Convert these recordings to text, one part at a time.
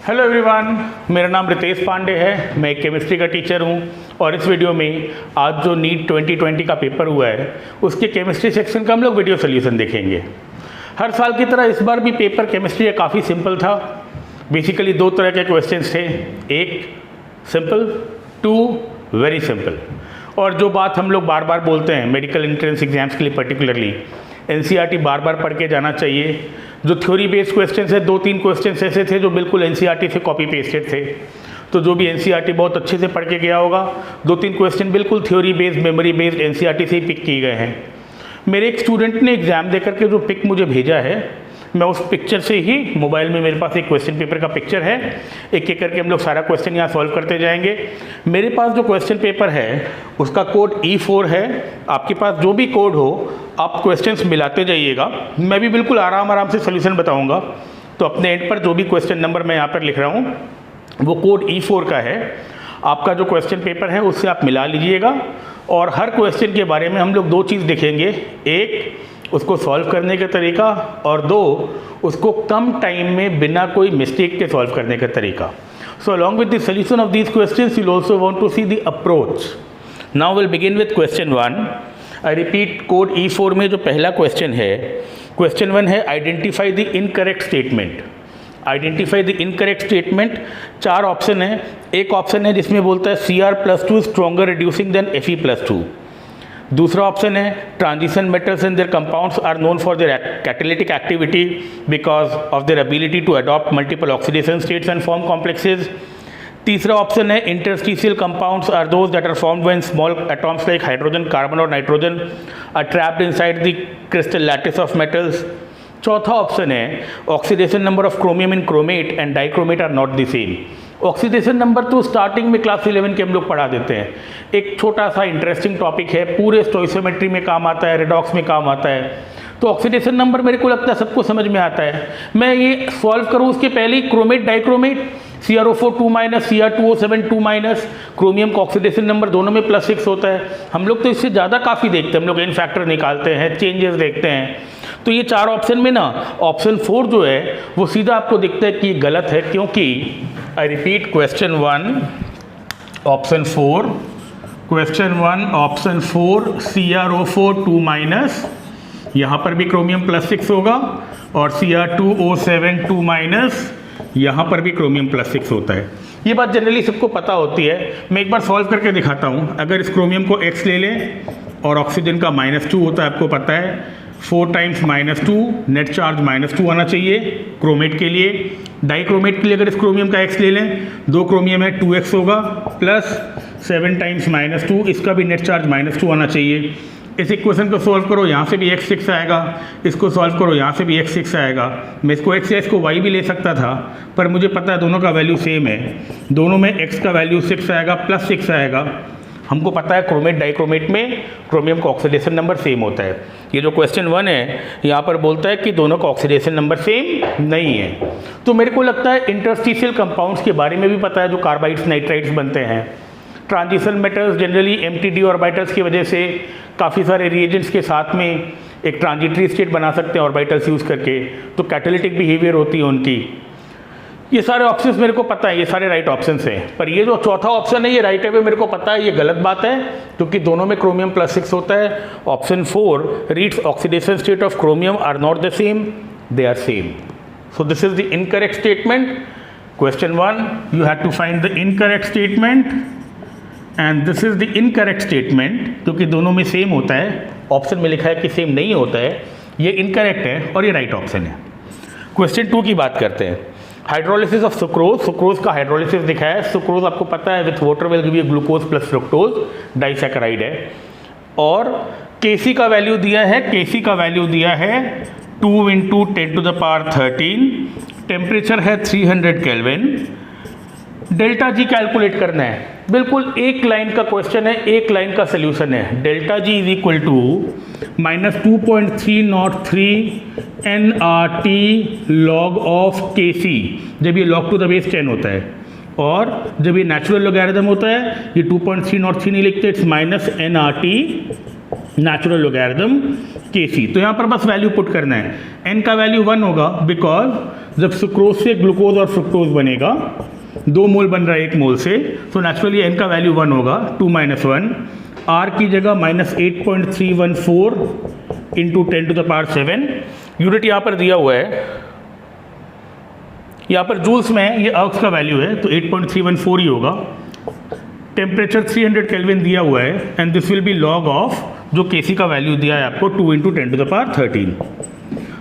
Hello everyone, मेरा नाम रितेश पांडे है। मैं एक केमिस्ट्री का टीचर हूं और इस वीडियो में आज जो नीट 2020 का पेपर हुआ है उसके केमिस्ट्री सेक्शन का हम लोग वीडियो सोल्यूशन देखेंगे। हर साल की तरह इस बार भी पेपर केमिस्ट्री का काफ़ी सिंपल था। बेसिकली दो तरह के क्वेश्चंस थे, एक सिंपल, टू वेरी सिंपल। और जो बात हम लोग बार बार बोलते हैं मेडिकल एंट्रेंस एग्जाम्स के लिए पर्टिकुलरली, एनसीईआरटी बार बार पढ़ के जाना चाहिए। जो थ्योरी बेस्ड क्वेश्चंस है, 2-3 क्वेश्चंस ऐसे थे जो बिल्कुल एनसीईआरटी से कॉपी पेस्टेड थे। तो जो भी एनसीईआरटी बहुत अच्छे से पढ़ के गया होगा, 2-3 क्वेश्चन बिल्कुल theory based, memory based NCERT से ही पिक किए गए हैं। मेरे एक स्टूडेंट ने एग्ज़ाम देकर के जो पिक मुझे भेजा है, मैं उस पिक्चर से ही, मोबाइल में मेरे पास एक क्वेश्चन पेपर का पिक्चर है, एक एक करके हम लोग सारा क्वेश्चन यहाँ सॉल्व करते जाएंगे। मेरे पास जो क्वेश्चन पेपर है उसका कोड E4 है। आपके पास जो भी कोड हो आप क्वेश्चंस मिलाते जाइएगा, मैं भी बिल्कुल आराम से सोल्यूशन बताऊंगा। तो अपने एंड पर जो भी क्वेश्चन नंबर मैं यहाँ पर लिख रहा हूँ वो कोड E4 का है। आपका जो क्वेश्चन पेपर है उससे आप मिला लीजिएगा और हर क्वेश्चन के बारे में हम लोग 2 चीज़ देखेंगे, एक उसको सॉल्व करने का तरीका और 2 उसको कम टाइम में बिना कोई मिस्टेक के सॉल्व करने का तरीका। So along with the solution of these questions you also want to see the approach. Now will begin with question 1। I repeat, code E4 में जो पहला क्वेश्चन है, क्वेश्चन 1 है identify the incorrect statement. Identify the incorrect statement, 4 option है। एक option है जिसमें बोलता है Cr+2 stronger reducing then Fe+2। दूसरा ऑप्शन है transition metals and their compounds are known for their catalytic activity because of their ability to adopt multiple oxidation states and form complexes. तीसरा option है interstitial compounds are those that are formed when small atoms like hydrogen, carbon और nitrogen are trapped inside the crystal lattice of metals. चौथा option है oxidation number of chromium in chromate and dichromate are not the same. Oxidation number तो starting में class 11 के हम लोग पढ़ा देते हैं। एक छोटा सा इंटरेस्टिंग टॉपिक है, पूरे स्टोइसियोमेट्री में काम आता है, रेडॉक्स में काम आता है। तो ऑक्सीडेशन नंबर मेरे को लगता है सबको समझ में आता है। मैं ये सॉल्व करूँ उसके पहले ही chromate dichromate, CrO4 2-, Cr2O7 2-, chromium का ऑक्सीडेशन नंबर दोनों में +6 होता है। हम लोग तो इससे ज़्यादा काफ़ी देखते हैं, हम लोग एन फैक्टर निकालते हैं, चेंजेस देखते हैं। तो ये 4 ऑप्शन में ना ऑप्शन 4 जो है वो सीधा आपको दिखता है कि ये गलत है, क्योंकि I repeat question 1 option 4, question 1 option 4 Cr2O4 2-, यहाँ पर भी क्रोमियम +6 होगा और Cr2O7 2-, यहाँ पर भी क्रोमियम +6 होता है। ये बात जनरली सबको पता होती है। मैं एक बार सॉल्व करके दिखाता हूँ। अगर इस क्रोमियम को X ले लें और ऑक्सीजन का -2 होता है, आपको पता है 4 टाइम्स -2, नेट चार्ज -2 आना चाहिए क्रोमेट के लिए। डाइक्रोमेट के लिए अगर इस क्रोमियम का X ले लें, 2 क्रोमियम है 2X होगा, प्लस 7 टाइम्स -2, इसका भी नेट चार्ज -2 आना चाहिए। इस इक्वेशन को सॉल्व करो, यहाँ से भी X6 आएगा, इसको सॉल्व करो, यहाँ से भी X6 आएगा। मैं इसको X या इसको Y भी ले सकता था, पर मुझे पता है दोनों का वैल्यू सेम है। दोनों में X का वैल्यू 6 आएगा, +6 आएगा। हमको पता है क्रोमेट डाइक्रोमेट में क्रोमियम का ऑक्सीडेशन नंबर सेम होता है। ये जो क्वेश्चन 1 है यहाँ पर बोलता है कि दोनों का ऑक्सीडेशन नंबर सेम नहीं है। तो मेरे को लगता है इंटरस्टिशियल कंपाउंड्स के बारे में भी पता है, जो कार्बाइड्स नाइट्राइड्स बनते हैं। Transition metals generally MTD orbitals की वजह से काफ़ी सारे रिएजेंट्स के साथ में एक ट्रांजिटरी स्टेट बना सकते हैं ऑर्बिटल्स यूज़ करके, तो कैटालिटिक बिहेवियर होती है उनकी। ये सारे ऑप्शंस मेरे को पता है, ये सारे राइट ऑप्शंस हैं। पर ये जो चौथा ऑप्शन है ये राइट है, मेरे को पता है ये गलत बात है, क्योंकि दोनों में क्रोमियम +6 होता है। Option 4 reads oxidation state of chromium are not the same, they are same. So this is the incorrect statement. Question 1 you have to find the incorrect statement and this is the incorrect statement, क्योंकि दोनों में same होता है। Option में लिखा है कि same नहीं होता है, ये इनकरेक्ट है और ये राइट ऑप्शन है। क्वेश्चन 2 की बात करते हैं। हाइड्रोलिसिस ऑफ सुक्रोज, सुक्रोज का हाइड्रोलिसिस दिखा है। सुक्रोज आपको पता है with water will give you glucose plus fructose, disaccharide है। और Kc का वैल्यू दिया है, Kc का वैल्यू दिया है 2 × 10⁻13, टेम्परेचर है 300 केल्विन। ΔG कैलकुलेट करना है, बिल्कुल एक लाइन का क्वेश्चन है, एक लाइन का सोल्यूशन है। ΔG is equal to -2.303 nRT log of Kc, जब ये log to the base 10 होता है, और जब ये नेचुरल लॉगरिथम होता है ये 2.303 नहीं लिखते, it's -nRT natural logarithm Kc। तो यहाँ पर बस वैल्यू पुट करना है। n का वैल्यू 1 होगा बिकॉज जब सुक्रोज से ग्लूकोज और फ्रुक्टोज बनेगा 2 मोल बन रहा है 1 मोल से, तो नेचुरली n का वैल्यू 1 होगा 2 - 1। r की जगह -8.314 इंटू 10⁻⁷। यूनिट यहाँ पर दिया हुआ है, यहाँ पर जूल्स में ये अर्क्स का वैल्यू है तो 8.314 ही होगा। टेम्परेचर 300 केल्विन दिया हुआ है and this will be log of जो Kc का वैल्यू दिया है आपको 2 × 10⁻13।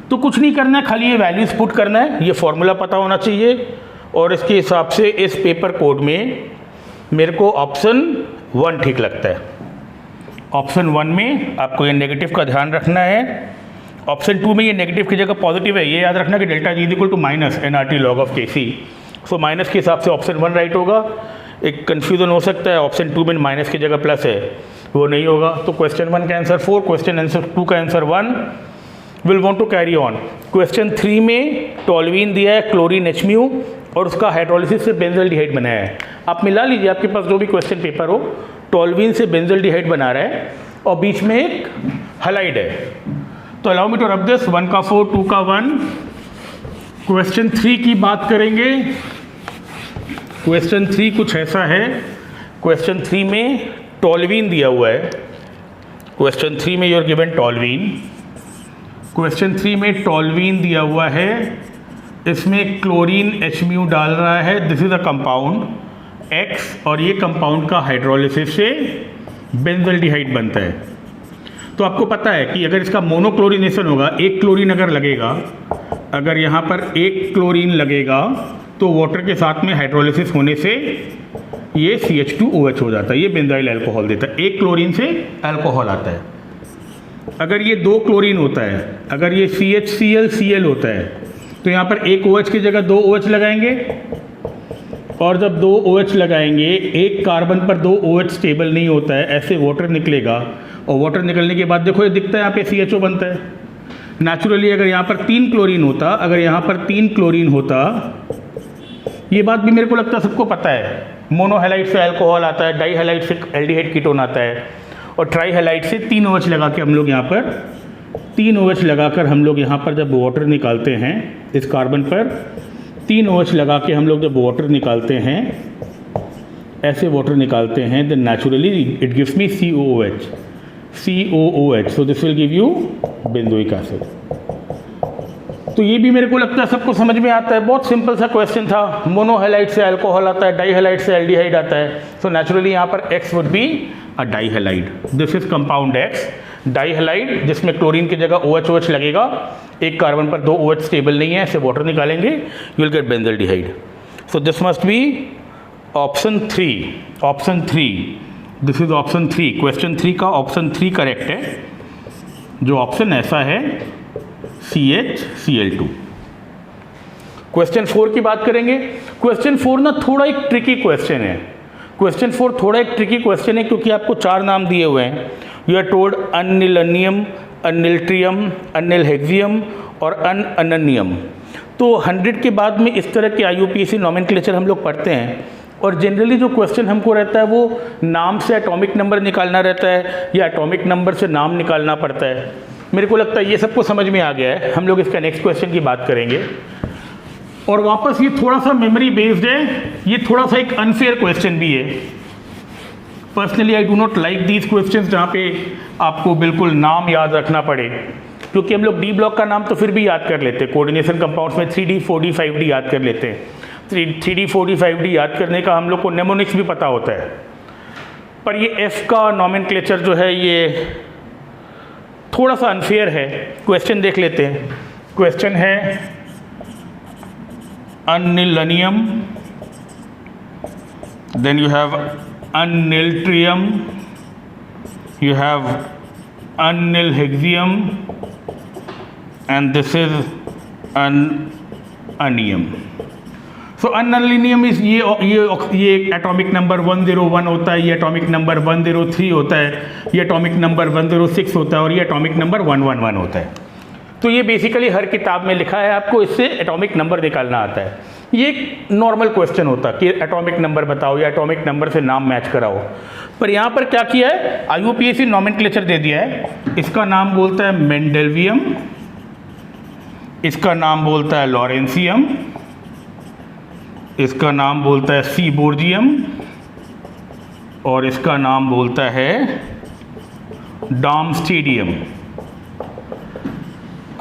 तो कुछ नहीं करना है, खाली ये वैल्यूज पुट करना है, ये फॉर्मूला पता होना चाहिए और इसके हिसाब से इस पेपर कोड में मेरे को ऑप्शन 1 ठीक लगता है। ऑप्शन 1 में आपको ये नेगेटिव का ध्यान रखना है, ऑप्शन 2 में ये नेगेटिव की जगह पॉजिटिव है, ये याद रखना कि delta G = -nRT log of Kc। So minus के हिसाब से ऑप्शन 1 राइट होगा। एक कन्फ्यूजन हो सकता है, ऑप्शन 2 में माइनस की जगह प्लस है, वो नहीं होगा। तो क्वेश्चन 1 का आंसर 4, क्वेश्चन आंसर 2 का answer 1। Will want to carry on. Question 3 में टोल्यूइन दिया है क्लोरीन Hμ और उसका हाइड्रोलिसिस से बेंजल्डिहाइड बनाया है। आप मिला लीजिए, आपके पास जो भी क्वेश्चन पेपर हो, टोल्यूइन से बेंजल्डिहाइड बना रहा है और बीच में एक हैलाइड है। तो allow me to rub this, 1 का 4, 2 का 1। क्वेश्चन 3 की बात करेंगे। क्वेश्चन 3 कुछ ऐसा है। क्वेश्चन 3 में टोल्यूइन दिया हुआ है। क्वेश्चन 3 में यूर गिवन टोल्यूइन। क्वेश्चन 3 में टोल्यूइन दिया हुआ है, इसमें क्लोरीन Hμ डाल रहा है। This is a compound X और ये कंपाउंड का हाइड्रोलिसिस से बेंजल्डिहाइड बनता है। तो आपको पता है कि अगर इसका मोनोक्लोरिनेशन होगा, एक क्लोरीन अगर लगेगा, अगर यहाँ पर एक क्लोरीन लगेगा तो वाटर के साथ में हाइड्रोलिसिस होने से ये CH2OH हो जाता है, ये बेंजाइल अल्कोहल देता है। एक क्लोरीन से अल्कोहल आता है। अगर ये 2 क्लोरीन होता है, अगर ये CHClCl होता है, तो यहाँ पर एक OH की जगह 2 OH लगाएंगे और जब 2 OH लगाएंगे, एक कार्बन पर 2 OH स्टेबल नहीं होता है, ऐसे वाटर निकलेगा और वाटर निकलने के बाद देखो ये दिखता है यहाँ पे CHO बनता है। नेचुरली अगर यहाँ पर 3 क्लोरीन होता, अगर यहाँ पर 3 क्लोरीन होता, ये बात भी मेरे को लगता है सबको पता है, मोनोहैलाइड से अल्कोहल आता है, डाईहैलाइड से एल्डिहाइड कीटोन आता है और ट्राईहैलाइड से 3 OH लगा के हम लोग यहाँ पर 3 OH लगाकर हम लोग यहाँ पर जब वाटर निकालते हैं, इस कार्बन पर 3 OH लगा के हम लोग जब वाटर निकालते हैं, ऐसे वाटर निकालते हैं, then naturally it gives me COOH। So this will give you benzoic acid. तो ये भी मेरे को लगता है सबको समझ में आता है, बहुत सिंपल सा क्वेश्चन था। मोनोहैलाइड से अल्कोहल आता है, डाईहैलाइड से एल्डिहाइड आता है। सो नेचुरली यहाँ पर X would be a dihalide. This is compound X, dihalide, जिसमें क्लोरीन की जगह OH लगेगा, एक कार्बन पर 2 OH स्टेबल नहीं है, ऐसे वाटर निकालेंगे, you will get benzaldehyde. So this must be option 3। Option 3, this is option 3। Question 3 का ऑप्शन 3 करेक्ट है। जो ऑप्शन ऐसा है CHCl2। क्वेश्चन 4 की बात करेंगे। क्वेश्चन 4 ना थोड़ा एक ट्रिकी क्वेश्चन है। क्वेश्चन 4 थोड़ा एक ट्रिकी क्वेश्चन है क्योंकि आपको 4 नाम दिए हुए हैं। यू आर टोल्ड अनिलनियम, अनिलट्रियम, अनिलहेक्सियम और अनअनियम। तो 100 के बाद में इस तरह के IUPAC नॉमेनक्लेचर हम लोग पढ़ते हैं और जनरली जो क्वेश्चन हमको रहता है वो नाम से एटॉमिक नंबर निकालना रहता है या एटॉमिक नंबर से नाम निकालना पड़ता है। मेरे को लगता है ये सबको समझ में आ गया है। हम लोग इसका नेक्स्ट क्वेश्चन की बात करेंगे और वापस ये थोड़ा सा मेमोरी बेस्ड है, ये थोड़ा सा एक अनफेयर क्वेश्चन भी है। Personally I do not like these questions जहाँ पे आपको बिल्कुल नाम याद रखना पड़े, क्योंकि हम लोग डी ब्लॉक का नाम तो फिर भी याद कर लेते हैं। कोऑर्डिनेशन कंपाउंड्स में 3D 4D 5D याद कर लेते हैं। 3D 4D 5D याद करने का हम लोग को नेमोनिक्स भी पता होता है, पर ये F का नॉमेनक्लेचर जो है ये थोड़ा सा अनफेयर है। क्वेश्चन देख लेते हैं। क्वेश्चन है unnilnium, then you have unniltrium, you have anilhexium and this is anium. So unnilnium is ये एटॉमिक नंबर 101 होता है, ये एटॉमिक नंबर 103 होता है, ये एटॉमिक नंबर 106 होता है और ये एटॉमिक नंबर 111 होता है। तो ये बेसिकली हर किताब में लिखा है, आपको इससे एटॉमिक नंबर निकालना आता है। ये एक नॉर्मल क्वेश्चन होता कि एटॉमिक नंबर बताओ या एटॉमिक नंबर से नाम मैच कराओ, पर यहाँ पर क्या किया है, IUPAC नॉमेनक्लेचर दे दिया है। इसका नाम बोलता है मेंडेलवियम, इसका नाम बोलता है लॉरेंसियम, इसका नाम बोलता है सीबोर्जियम और इसका नाम बोलता है डार्मस्टेडियम।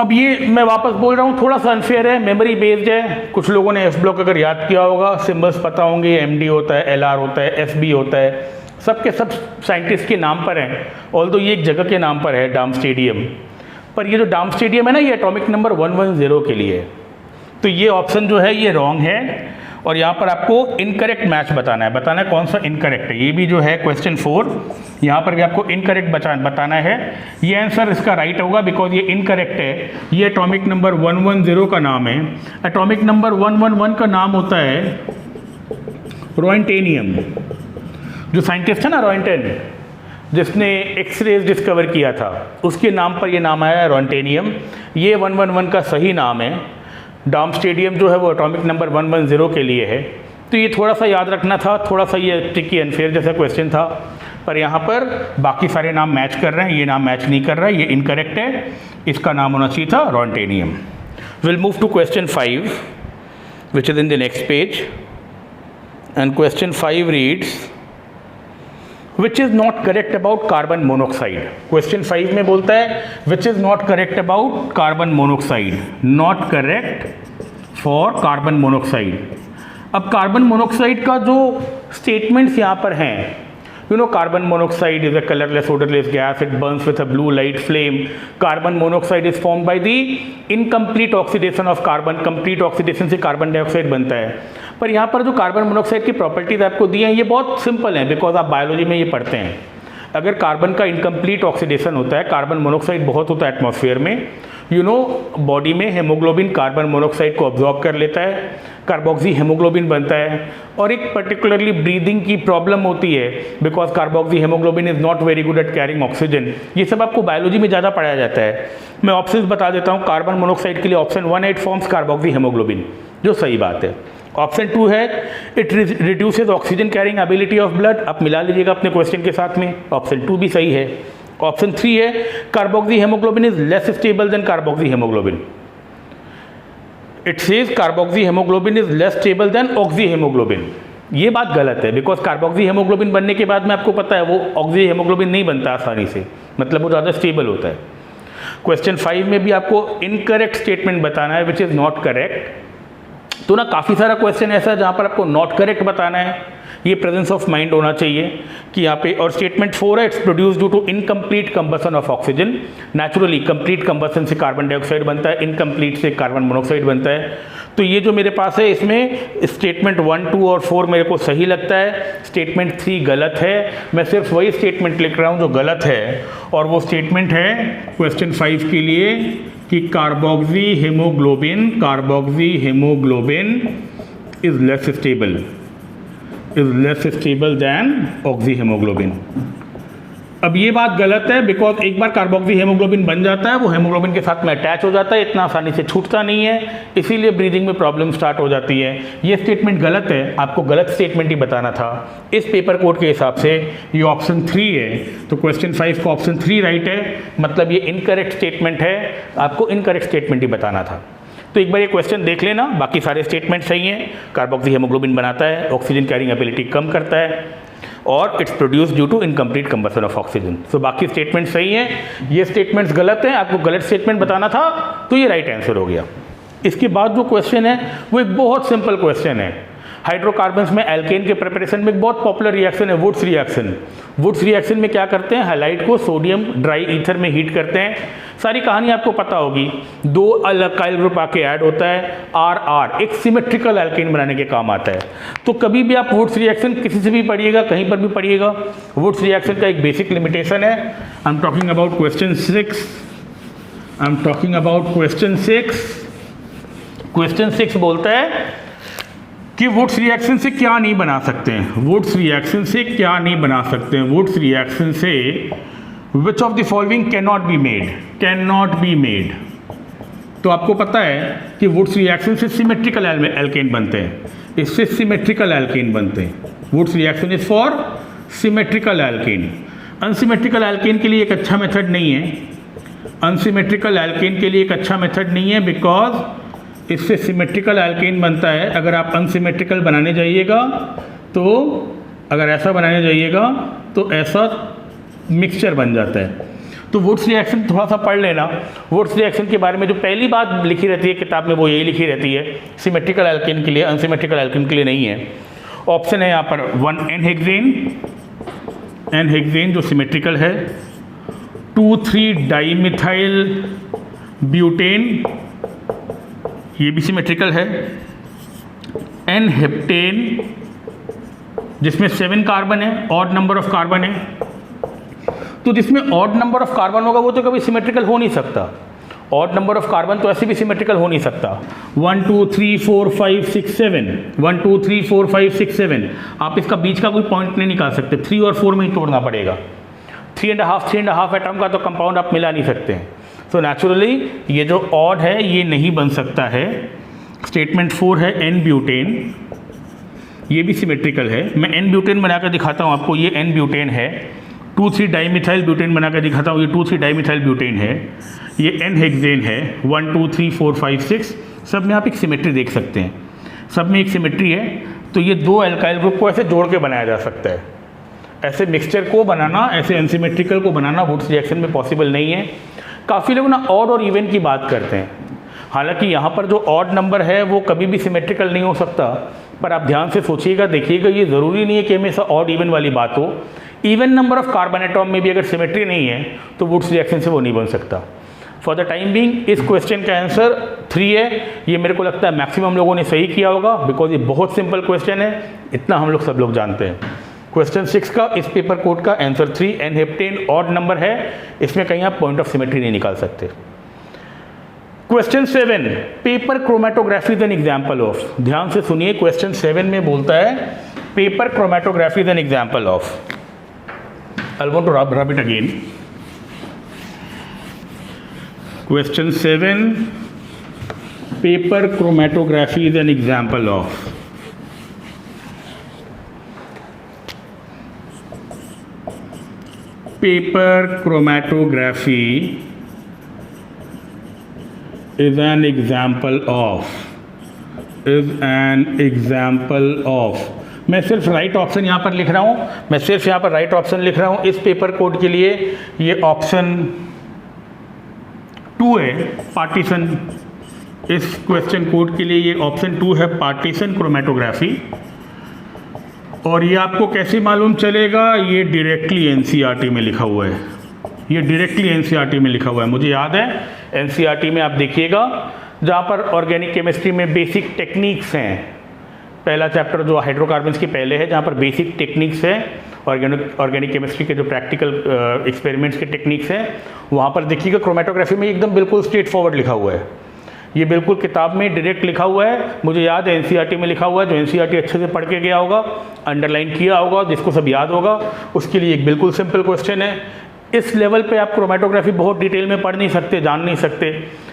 अब ये मैं वापस बोल रहा हूँ, थोड़ा सा अनफेयर है, मेमोरी बेस्ड है। कुछ लोगों ने एस ब्लॉक अगर याद किया होगा, सिम्बल्स पता होंगे, MD होता है, LR होता है, SB होता है, सबके सब साइंटिस्ट के नाम पर हैं। ऑल्दो ये एक जगह के नाम पर है डार्मस्टेडियम, पर ये जो डार्मस्टेडियम है ना, ये एटॉमिक नंबर 110 के लिए है। तो ये ऑप्शन जो है ये रॉन्ग है और यहाँ पर आपको इनकरेक्ट मैच बताना है कौन सा इनकरेक्ट है। ये भी जो है क्वेश्चन 4, यहाँ पर भी आपको इनकरेक्ट बताना है। ये आंसर इसका राइट होगा बिकॉज ये इनकरेक्ट है। ये एटॉमिक नंबर 110 का नाम है। एटॉमिक नंबर 111 का नाम होता है रॉयंटेनियम। जो साइंटिस्ट है ना रॉयंटेन, जिसने एक्सरेज डिस्कवर किया था, उसके नाम पर ये नाम आया है रॉयंटेनियम। ये 111 का सही नाम है। डार्मस्टेडियम जो है वो एटॉमिक नंबर 110 के लिए है। तो ये थोड़ा सा याद रखना था, थोड़ा सा ये ट्रिकी अनफेयर जैसा क्वेश्चन था, पर यहाँ पर बाकी सारे नाम मैच कर रहे हैं, ये नाम मैच नहीं कर रहा है, ये इनकरेक्ट है। इसका नाम होना चाहिए था roentgenium. Will move to question 5 which is in the next page and question 5 reads which is not correct about carbon monoxide। Question 5 में बोलता है which is not correct about carbon monoxide, not correct for carbon monoxide। अब carbon monoxide का जो statements यहाँ पर हैं, carbon monoxide is a colorless odorless gas, it burns with a blue light flame, carbon monoxide is formed by the incomplete oxidation of carbon, complete oxidation से carbon dioxide बनता है। पर यहाँ पर जो कार्बन मोनोक्साइड की प्रॉपर्टीज आपको दी हैं ये बहुत सिंपल हैं, बिकॉज आप बायोलॉजी में ये पढ़ते हैं। अगर कार्बन का इनकम्प्लीट ऑक्सीडेशन होता है, कार्बन मोनोक्साइड बहुत होता है एटमॉस्फेयर में, बॉडी में हेमोग्लोबिन कार्बन मोनोक्साइड को ऑब्जॉर्ब कर लेता है, कार्बोक्सी हेमोग्लोबिन बनता है, और एक पर्टिकुलरली ब्रीदिंग की प्रॉब्लम होती है because carboxy haemoglobin is not very good at carrying oxygen. ये सब आपको बायोलॉजी में ज़्यादा पढ़ाया जाता है। मैं ऑप्शंस बता देता हूँ। कार्बन मोनोक्साइड के लिए option 1 it forms carboxy haemoglobin, जो सही बात है। ऑप्शन 2 है it reduces oxygen carrying ability of blood, आप मिला लीजिएगा अपने क्वेश्चन के साथ में, ऑप्शन 2 भी सही है। ऑप्शन 3 है carboxy haemoglobin is less stable then carboxy haemoglobin, it says carboxy haemoglobin is less stable then oxy haemoglobin. ये बात गलत है बिकॉज कार्बोक्सी हेमोग्लोबिन बनने के बाद में आपको पता है वो ऑक्सी हेमोग्लोबिन नहीं बनता आसानी से, मतलब वो ज़्यादा स्टेबल होता है। क्वेश्चन 5 में भी आपको इनकरेक्ट स्टेटमेंट बताना है विच इज़ नॉट करेक्ट। तो ना काफ़ी सारा क्वेश्चन ऐसा है जहाँ पर आपको नॉट करेक्ट बताना है, ये प्रेजेंस ऑफ माइंड होना चाहिए कि यहाँ पे। और स्टेटमेंट 4 है it's produce due to incomplete combustion of oxygen. Naturally complete combustion से कार्बन डाइऑक्साइड बनता है, इनकम्प्लीट से कार्बन मोनोक्साइड बनता है। तो ये जो मेरे पास है इसमें स्टेटमेंट 1, 2 और 4 मेरे को सही लगता है, स्टेटमेंट 3 गलत है। मैं सिर्फ वही स्टेटमेंट लिख रहा हूँ जो गलत है, और वो स्टेटमेंट है क्वेश्चन 5 के लिए कि carboxy haemoglobin is less stable then oxy haemoglobin. अब ये बात गलत है बिकॉज एक बार कार्बोक्सी हेमोग्लोबिन बन जाता है वो हेमोग्लोबिन के साथ में अटैच हो जाता है, इतना आसानी से छूटता नहीं है, इसीलिए ब्रीदिंग में प्रॉब्लम स्टार्ट हो जाती है। ये स्टेटमेंट गलत है, आपको गलत स्टेटमेंट ही बताना था। इस पेपर कोड के हिसाब से ये ऑप्शन 3 है, तो क्वेश्चन 5 का ऑप्शन 3 राइट है, मतलब ये इनकरेक्ट स्टेटमेंट है, आपको इनकरेक्ट स्टेटमेंट ही बताना था। तो एक बार ये क्वेश्चन देख लेना, बाकी सारे स्टेटमेंट सही हैं। कार्बोक्सी हेमोग्लोबिन बनाता है, ऑक्सीजन कैरिंग एबिलिटी कम करता है, और it's produce due to incomplete combustion of oxygen. So बाकी स्टेटमेंट सही हैं, ये स्टेटमेंट्स गलत हैं, आपको गलत स्टेटमेंट बताना था, तो ये राइट आंसर हो गया। इसके बाद जो क्वेश्चन है वो एक बहुत सिंपल क्वेश्चन है। हाइड्रोकार्बन्स में एल्केन के प्रिपरेशन में एक बहुत पॉपुलर रिएक्शन है वुड्स रिएक्शन। वुड्स रिएक्शन में क्या करते हैं, हैलाइड को सोडियम ड्राई ईथर में हीट करते हैं। सारी कहानी आपको पता होगी। 2 अल्काइल ग्रुप आके ऐड होता है, RR एक सिमेट्रिकल एल्केन बनाने के काम आता है। तो कभी भी आप वुड्स रिएक्शन किसी से भी पढ़िएगा, कहीं पर भी पढ़िएगा, वुड्स रिएक्शन का एक बेसिक लिमिटेशन है। I am talking about question 6। Question 6 बोलता है कि वुड्स रिएक्शन से क्या नहीं बना सकते हैं, वुड्स रिएक्शन से क्या नहीं बना सकते हैं, वुड्स रिएक्शन से which of the following can not be made, तो आपको पता है कि वुड्स रिएक्शन से सिमेट्रिकल एल्केन बनते हैं, इससे सिमेट्रिकल एल्केन बनते हैं। Wurtz reaction is for symmetrical alkane. Unsymmetrical alkane के लिए एक अच्छा मेथड नहीं है, अनसिमेट्रिकल एल्केन के लिए एक अच्छा मेथड नहीं है, बिकॉज इससे सिमेट्रिकल एल्केन बनता है। अगर आप अनसिमेट्रिकल बनाने जाइएगा तो अगर ऐसा बनाने जाइएगा तो ऐसा मिक्सचर बन जाता है। तो वुड्स रिएक्शन थोड़ा सा पढ़ लेना। वुड्स रिएक्शन के बारे में जो पहली बात लिखी रहती है किताब में वो यही लिखी रहती है, सिमेट्रिकल एल्केन के लिए, अनसिमेट्रिकल एल्केन के लिए नहीं है। ऑप्शन है यहाँ पर 1 एन हेक्सेन जो सिमेट्रिकल है, 2,3 डाइमिथाइल ब्यूटेन ये भी सिमेट्रिकल है, एन हेप्टेन जिसमें 7 कार्बन है, ऑड नंबर ऑफ कार्बन है। तो जिसमें ऑड नंबर ऑफ कार्बन होगा वो तो कभी सिमेट्रिकल हो नहीं सकता। ऑड नंबर ऑफ कार्बन तो ऐसे भी सिमेट्रिकल हो नहीं सकता। 1 2 3 4 5 6 7 1 2 3 4 5 6 7 आप इसका बीच का कोई पॉइंट नहीं निकाल सकते, 3 और 4 में ही तोड़ना पड़ेगा। 3.5 एटम का तो कंपाउंड आप मिला नहीं सकते हैं। तो नेचुरली ये जो ऑड है ये नहीं बन सकता है। स्टेटमेंट 4 है एन ब्यूटेन, ये भी सिमेट्रिकल है। मैं एन ब्यूटेन बनाकर दिखाता हूँ आपको, ये एन ब्यूटेन है। 2,3 डाइमिथाइल ब्यूटेन बनाकर दिखाता हूँ, ये 2,3 डाइमिथाइल ब्यूटेन है। ये एन हेक्सेन है, 1 2 3 4 5 6 सब में आप एक सिमेट्री देख सकते हैं, सब में एक सिमेट्री है। तो ये दो एल्काइल ग्रुप को ऐसे जोड़ के बनाया जा सकता है। ऐसे मिक्सचर को बनाना, ऐसे अनसिमेट्रिकल को बनाना वुड्स रिएक्शन में पॉसिबल नहीं है। काफ़ी लोग ना ऑड और इवन की बात करते हैं, हालांकि यहाँ पर जो ऑड नंबर है वो कभी भी सिमेट्रिकल नहीं हो सकता। पर आप ध्यान से सोचिएगा, देखिएगा, ये ज़रूरी नहीं है कि हमेशा ऑड इवन वाली बात हो। Even number of carbon atom में भी अगर सिमेट्री नहीं है तो वुड्स रिएक्शन से वो नहीं बन सकता। फॉर द टाइम बीइंग इस क्वेश्चन का आंसर 3 है। ये मेरे को लगता है मैक्सिमम लोगों ने सही किया होगा, बिकॉज ये बहुत सिंपल क्वेश्चन है, इतना हम लोग सब लोग जानते हैं। क्वेश्चन 6 का इस पेपर कोड का answer 3 n heptane odd number है, इसमें कहीं आप पॉइंट ऑफ सिमेट्री नहीं निकाल सकते। Question 7 paper chromatography is an example of. ध्यान से सुनिए, क्वेश्चन 7 में बोलता है paper chromatography is an example of. I want to rub it again. Question 7 paper chromatography is an example of. Paper chromatography is an example of मैं सिर्फ right option यहाँ पर लिख रहा हूँ, मैं सिर्फ यहाँ पर राइट ऑप्शन लिख रहा हूँ इस पेपर कोड के लिए। ये ऑप्शन 2 है, पार्टीशन। इस क्वेश्चन कोड के लिए ये ऑप्शन 2 है, पार्टीशन क्रोमेटोग्राफी। और ये आपको कैसे मालूम चलेगा? ये डायरेक्टली एनसीईआरटी में लिखा हुआ है, ये डायरेक्टली एनसीईआरटी में लिखा हुआ है। मुझे याद है एनसीईआरटी में आप देखिएगा जहाँ पर ऑर्गेनिक केमिस्ट्री में बेसिक टेक्निक्स हैं, पहला चैप्टर जो हाइड्रोकार्बन्स के पहले है, जहाँ पर बेसिक टेक्निक्स हैं ऑर्गेनिक केमिस्ट्री के जो प्रैक्टिकल एक्सपेरिमेंट्स के टेक्निक्स हैं, वहाँ पर देखिएगा क्रोमेटोग्राफी में एकदम बिल्कुल स्ट्रेट फॉरवर्ड लिखा हुआ है। ये बिल्कुल किताब में डायरेक्ट लिखा हुआ है। मुझे याद है एनसीईआरटी में लिखा हुआ है, जो एनसीईआरटी अच्छे से पढ़ के गया होगा, अंडरलाइन किया होगा, जिसको सब याद होगा, उसके लिए एक बिल्कुल सिंपल क्वेश्चन है। इस लेवल पे आप क्रोमेटोग्राफी बहुत डिटेल में पढ़ नहीं सकते, जान नहीं सकते।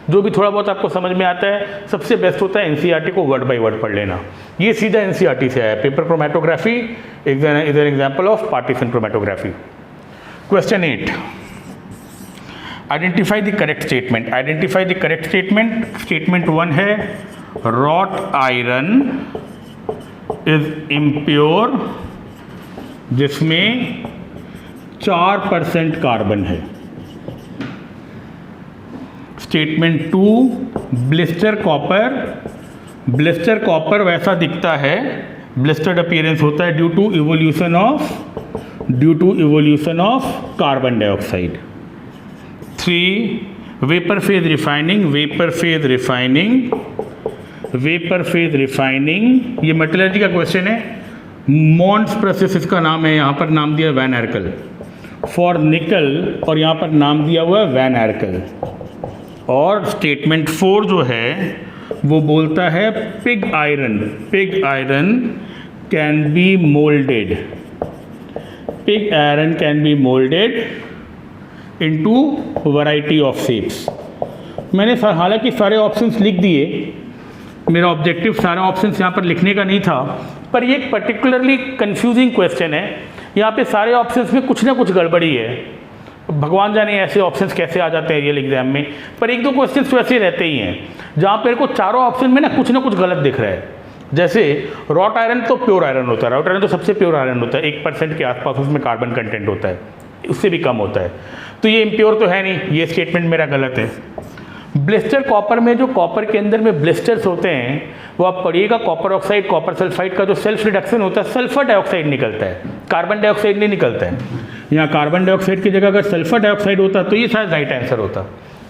जो भी थोड़ा बहुत आपको समझ में आता है, सबसे बेस्ट होता है एनसीईआरटी को वर्ड बाय वर्ड पढ़ लेना। ये सीधा एनसीईआरटी से आया है। Paper chromatography is an example of partition chromatography. Question 8 identify the correct statement. Identify the correct statement. Statement 1 है रॉट आयरन इज इम्प्योर, जिसमें 4% कार्बन है। Statement 2 blister copper. Blister copper वैसा दिखता है, ब्लिस्टर्ड अपीयरेंस होता है due to evolution of carbon dioxide. 3 vapour phase refining. Vapour phase refining ये metallurgy का क्वेश्चन है। मॉन्ट्स प्रोसेस इसका नाम है, यहाँ पर नाम दिया वैन आर्कल फॉर निकल, और यहाँ पर नाम दिया हुआ है वैन आर्कल। और स्टेटमेंट 4 जो है वो बोलता है pig iron can be moulded. Pig iron can be moulded into variety of shapes. मैंने हालांकि सारे ऑप्शंस लिख दिए, मेरा ऑब्जेक्टिव सारा ऑप्शंस यहाँ पर लिखने का नहीं था, पर ये एक पर्टिकुलरली कंफ्यूजिंग क्वेश्चन है। यहाँ पे सारे ऑप्शंस में कुछ ना कुछ गड़बड़ी है, भगवान जाने ऐसे ऑप्शंस कैसे आ जाते हैं रियल एग्जाम में, पर एक दो क्वेश्चंस तो ऐसे रहते ही हैं जहाँ पर को चारों ऑप्शन में ना कुछ गलत दिख रहा है। जैसे रॉट आयरन तो प्योर आयरन होता है, रॉट आयरन तो सबसे प्योर आयरन होता है, 1% के आसपास उसमें कार्बन कंटेंट होता है, उससे भी कम होता है, तो ये इम्प्योर तो है नहीं, ये स्टेटमेंट मेरा गलत है। ब्लिस्टर कॉपर में जो कॉपर के अंदर में ब्लिस्टर्स होते हैं वो आप पढ़िएगा, कॉपर ऑक्साइड कॉपर सल्फाइड का जो सेल्फ रिडक्शन होता है सल्फर डाइऑक्साइड निकलता है, कार्बन डाइऑक्साइड नहीं निकलता है। यहाँ कार्बन डाइऑक्साइड की जगह अगर सल्फर डाइऑक्साइड होता तो ये शायद राइट आंसर होता,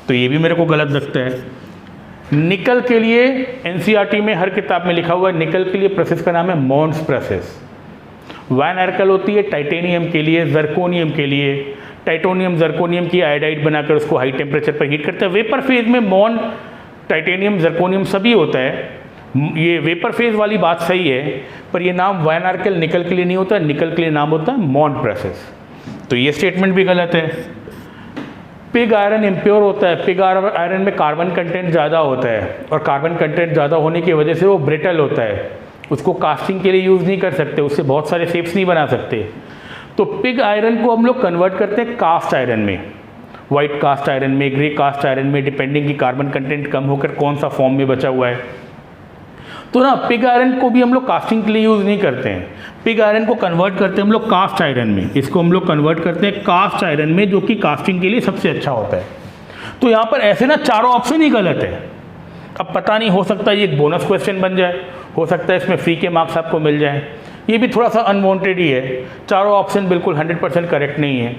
तो ये भी मेरे को गलत लगता है। निकल के लिए एनसीईआरटी में हर किताब में लिखा हुआ है, निकल के लिए प्रोसेस का नाम है मॉन्स प्रोसेस। वैन आर्कल होती है टाइटेनियम के लिए, जर्कोनियम के लिए, टाइटोनियम जर्कोनियम की आयोडाइड बनाकर उसको हाई टेम्परेचर पर हीट करते हैं। वेपर फेज में मॉन टाइटेनियम जर्कोनियम सभी होता है, ये वेपर फेज वाली बात सही है, पर ये नाम वैन आर्कल निकल के लिए नहीं होता, निकल के लिए नाम होता है मॉन प्रोसेस, तो ये स्टेटमेंट भी गलत है। पिग आयरन इम्प्योर होता है, पिग आयरन में कार्बन कंटेंट ज़्यादा होता है और कार्बन कंटेंट ज़्यादा होने की वजह से वो ब्रिटल होता है, उसको कास्टिंग के लिए यूज़ नहीं कर सकते, उससे बहुत सारे शेप्स नहीं बना सकते। तो पिग आयरन को हम लोग कन्वर्ट करते हैं कास्ट आयरन में, वाइट कास्ट आयरन में, ग्रे कास्ट आयरन में, डिपेंडिंग की कार्बन कंटेंट कम होकर कौन सा फॉर्म में बचा हुआ है। तो ना पिग आयरन को भी हम लोग कास्टिंग के लिए यूज़ नहीं करते हैं, पिग आयरन को कन्वर्ट करते हैं हम लोग कास्ट आयरन में, इसको हम लोग कन्वर्ट करते हैं कास्ट आयरन में, जो कि कास्टिंग के लिए सबसे अच्छा होता है। तो यहाँ पर ऐसे ना चारों ऑप्शन ही गलत है। अब पता नहीं, हो सकता है ये एक बोनस क्वेश्चन बन जाए, हो सकता है इसमें फ्री के मार्क्स आपको मिल जाए, ये भी थोड़ा सा अनवांटेड ही है। चारों ऑप्शन बिल्कुल 100% करेक्ट नहीं है।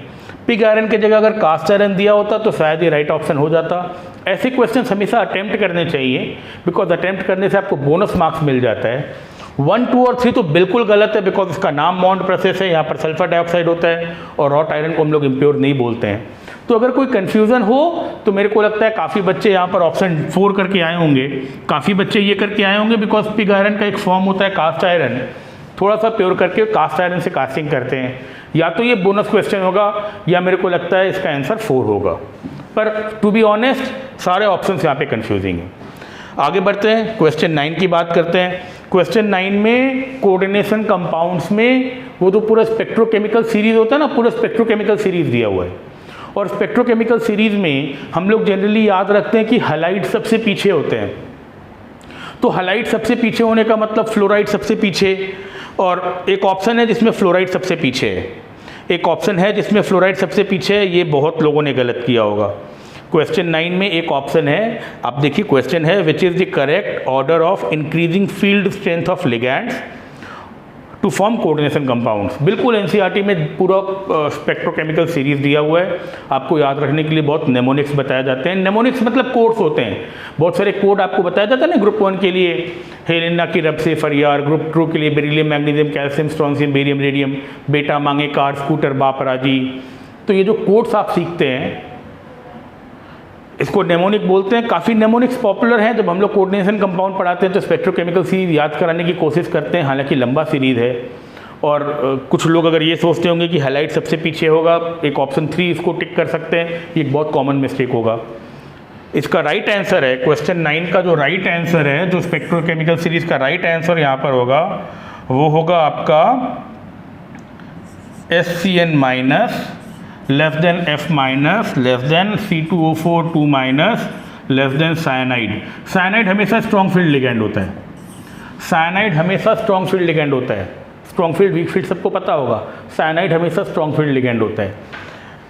पिग आयरन की जगह अगर कास्ट आयरन दिया होता तो शायद ये राइट ऑप्शन हो जाता। ऐसे क्वेश्चन हमेशा अटेम्प्ट करने चाहिए, बिकॉज अटेम्प्ट करने से आपको बोनस मार्क्स मिल जाता है। 1, 2 और 3 तो बिल्कुल गलत है, बिकॉज इसका नाम मॉन्ड प्रोसेस है, यहाँ पर सल्फर डाइऑक्साइड होता है और रॉट आयरन को हम लोग इम्प्योर नहीं बोलते हैं। तो अगर कोई कन्फ्यूज़न हो तो मेरे को लगता है काफ़ी बच्चे यहाँ पर ऑप्शन 4 करके आए होंगे, काफ़ी बच्चे ये करके आए होंगे, बिकॉज पिग आयरन का एक फॉर्म होता है कास्ट आयरन, थोड़ा सा प्योर करके कास्ट आयरन से कास्टिंग करते हैं। या तो ये बोनस क्वेश्चन होगा या मेरे को लगता है इसका आंसर 4 होगा, पर टू बी ऑनेस्ट सारे ऑप्शंस यहाँ पे कंफ्यूजिंग हैं। आगे बढ़ते हैं, क्वेश्चन 9 की बात करते हैं। क्वेश्चन 9 में कोऑर्डिनेशन कंपाउंड्स में वो तो पूरा स्पेक्ट्रोकेमिकल सीरीज होता है ना, पूरा स्पेक्ट्रोकेमिकल सीरीज दिया हुआ है, और स्पेक्ट्रोकेमिकल सीरीज में हम लोग जनरली याद रखते हैं कि हैलाइड सबसे पीछे होते हैं। तो हैलाइड सबसे पीछे होने का मतलब फ्लोराइड सबसे पीछे, और एक ऑप्शन है जिसमें फ्लोराइड सबसे पीछे है, एक ऑप्शन है जिसमें फ्लोराइड सबसे पीछे है, ये बहुत लोगों ने गलत किया होगा। क्वेश्चन 9 में एक ऑप्शन है, आप देखिए क्वेश्चन है which is the correct order of increasing field strength of ligands to form coordination compounds. बिल्कुल एनसीईआरटी में पूरा स्पेक्ट्रोकेमिकल सीरीज दिया हुआ है, आपको याद रखने के लिए बहुत नेमोनिक्स बताए जाते हैं। नेमोनिक्स मतलब कोड्स होते हैं, बहुत सारे कोड आपको बताया जाता है ना। ग्रुप 1 के लिए हेलेना की रब से फरियार, ग्रुप 2 के लिए beryllium magnesium calcium strontium barium radium, बेटा मांगे कार स्कूटर बाप राजी। तो ये जो कोड्स आप सीखते हैं इसको नेमोनिक बोलते हैं। काफ़ी नेमोनिक्स पॉपुलर हैं, जब हम लोग कोऑर्डिनेशन कंपाउंड पढ़ाते हैं तो स्पेक्ट्रोकेमिकल सीरीज याद कराने की कोशिश करते हैं, हालांकि लंबा सीरीज है। और कुछ लोग अगर ये सोचते होंगे कि हैलाइड सबसे पीछे होगा, एक ऑप्शन 3 इसको टिक कर सकते हैं, ये एक बहुत कॉमन मिस्टेक होगा। इसका राइट आंसर है क्वेश्चन 9 का जो राइट आंसर है, जो स्पेक्ट्रोकेमिकल सीरीज का राइट आंसर यहाँ पर होगा वो होगा आपका SCN minus less than F minus less than C2O4 2 minus less than cyanide. Cyanide हमेशा स्ट्रॉन्ग फील्ड लिगैंड होता है, साइनाइड हमेशा स्ट्रॉन्ग फील्ड लिगैंड होता है। स्ट्रॉन्ग फील्ड वीक फील्ड सबको पता होगा, साइनाइड हमेशा स्ट्रॉन्ग फील्ड लिगैंड होता है।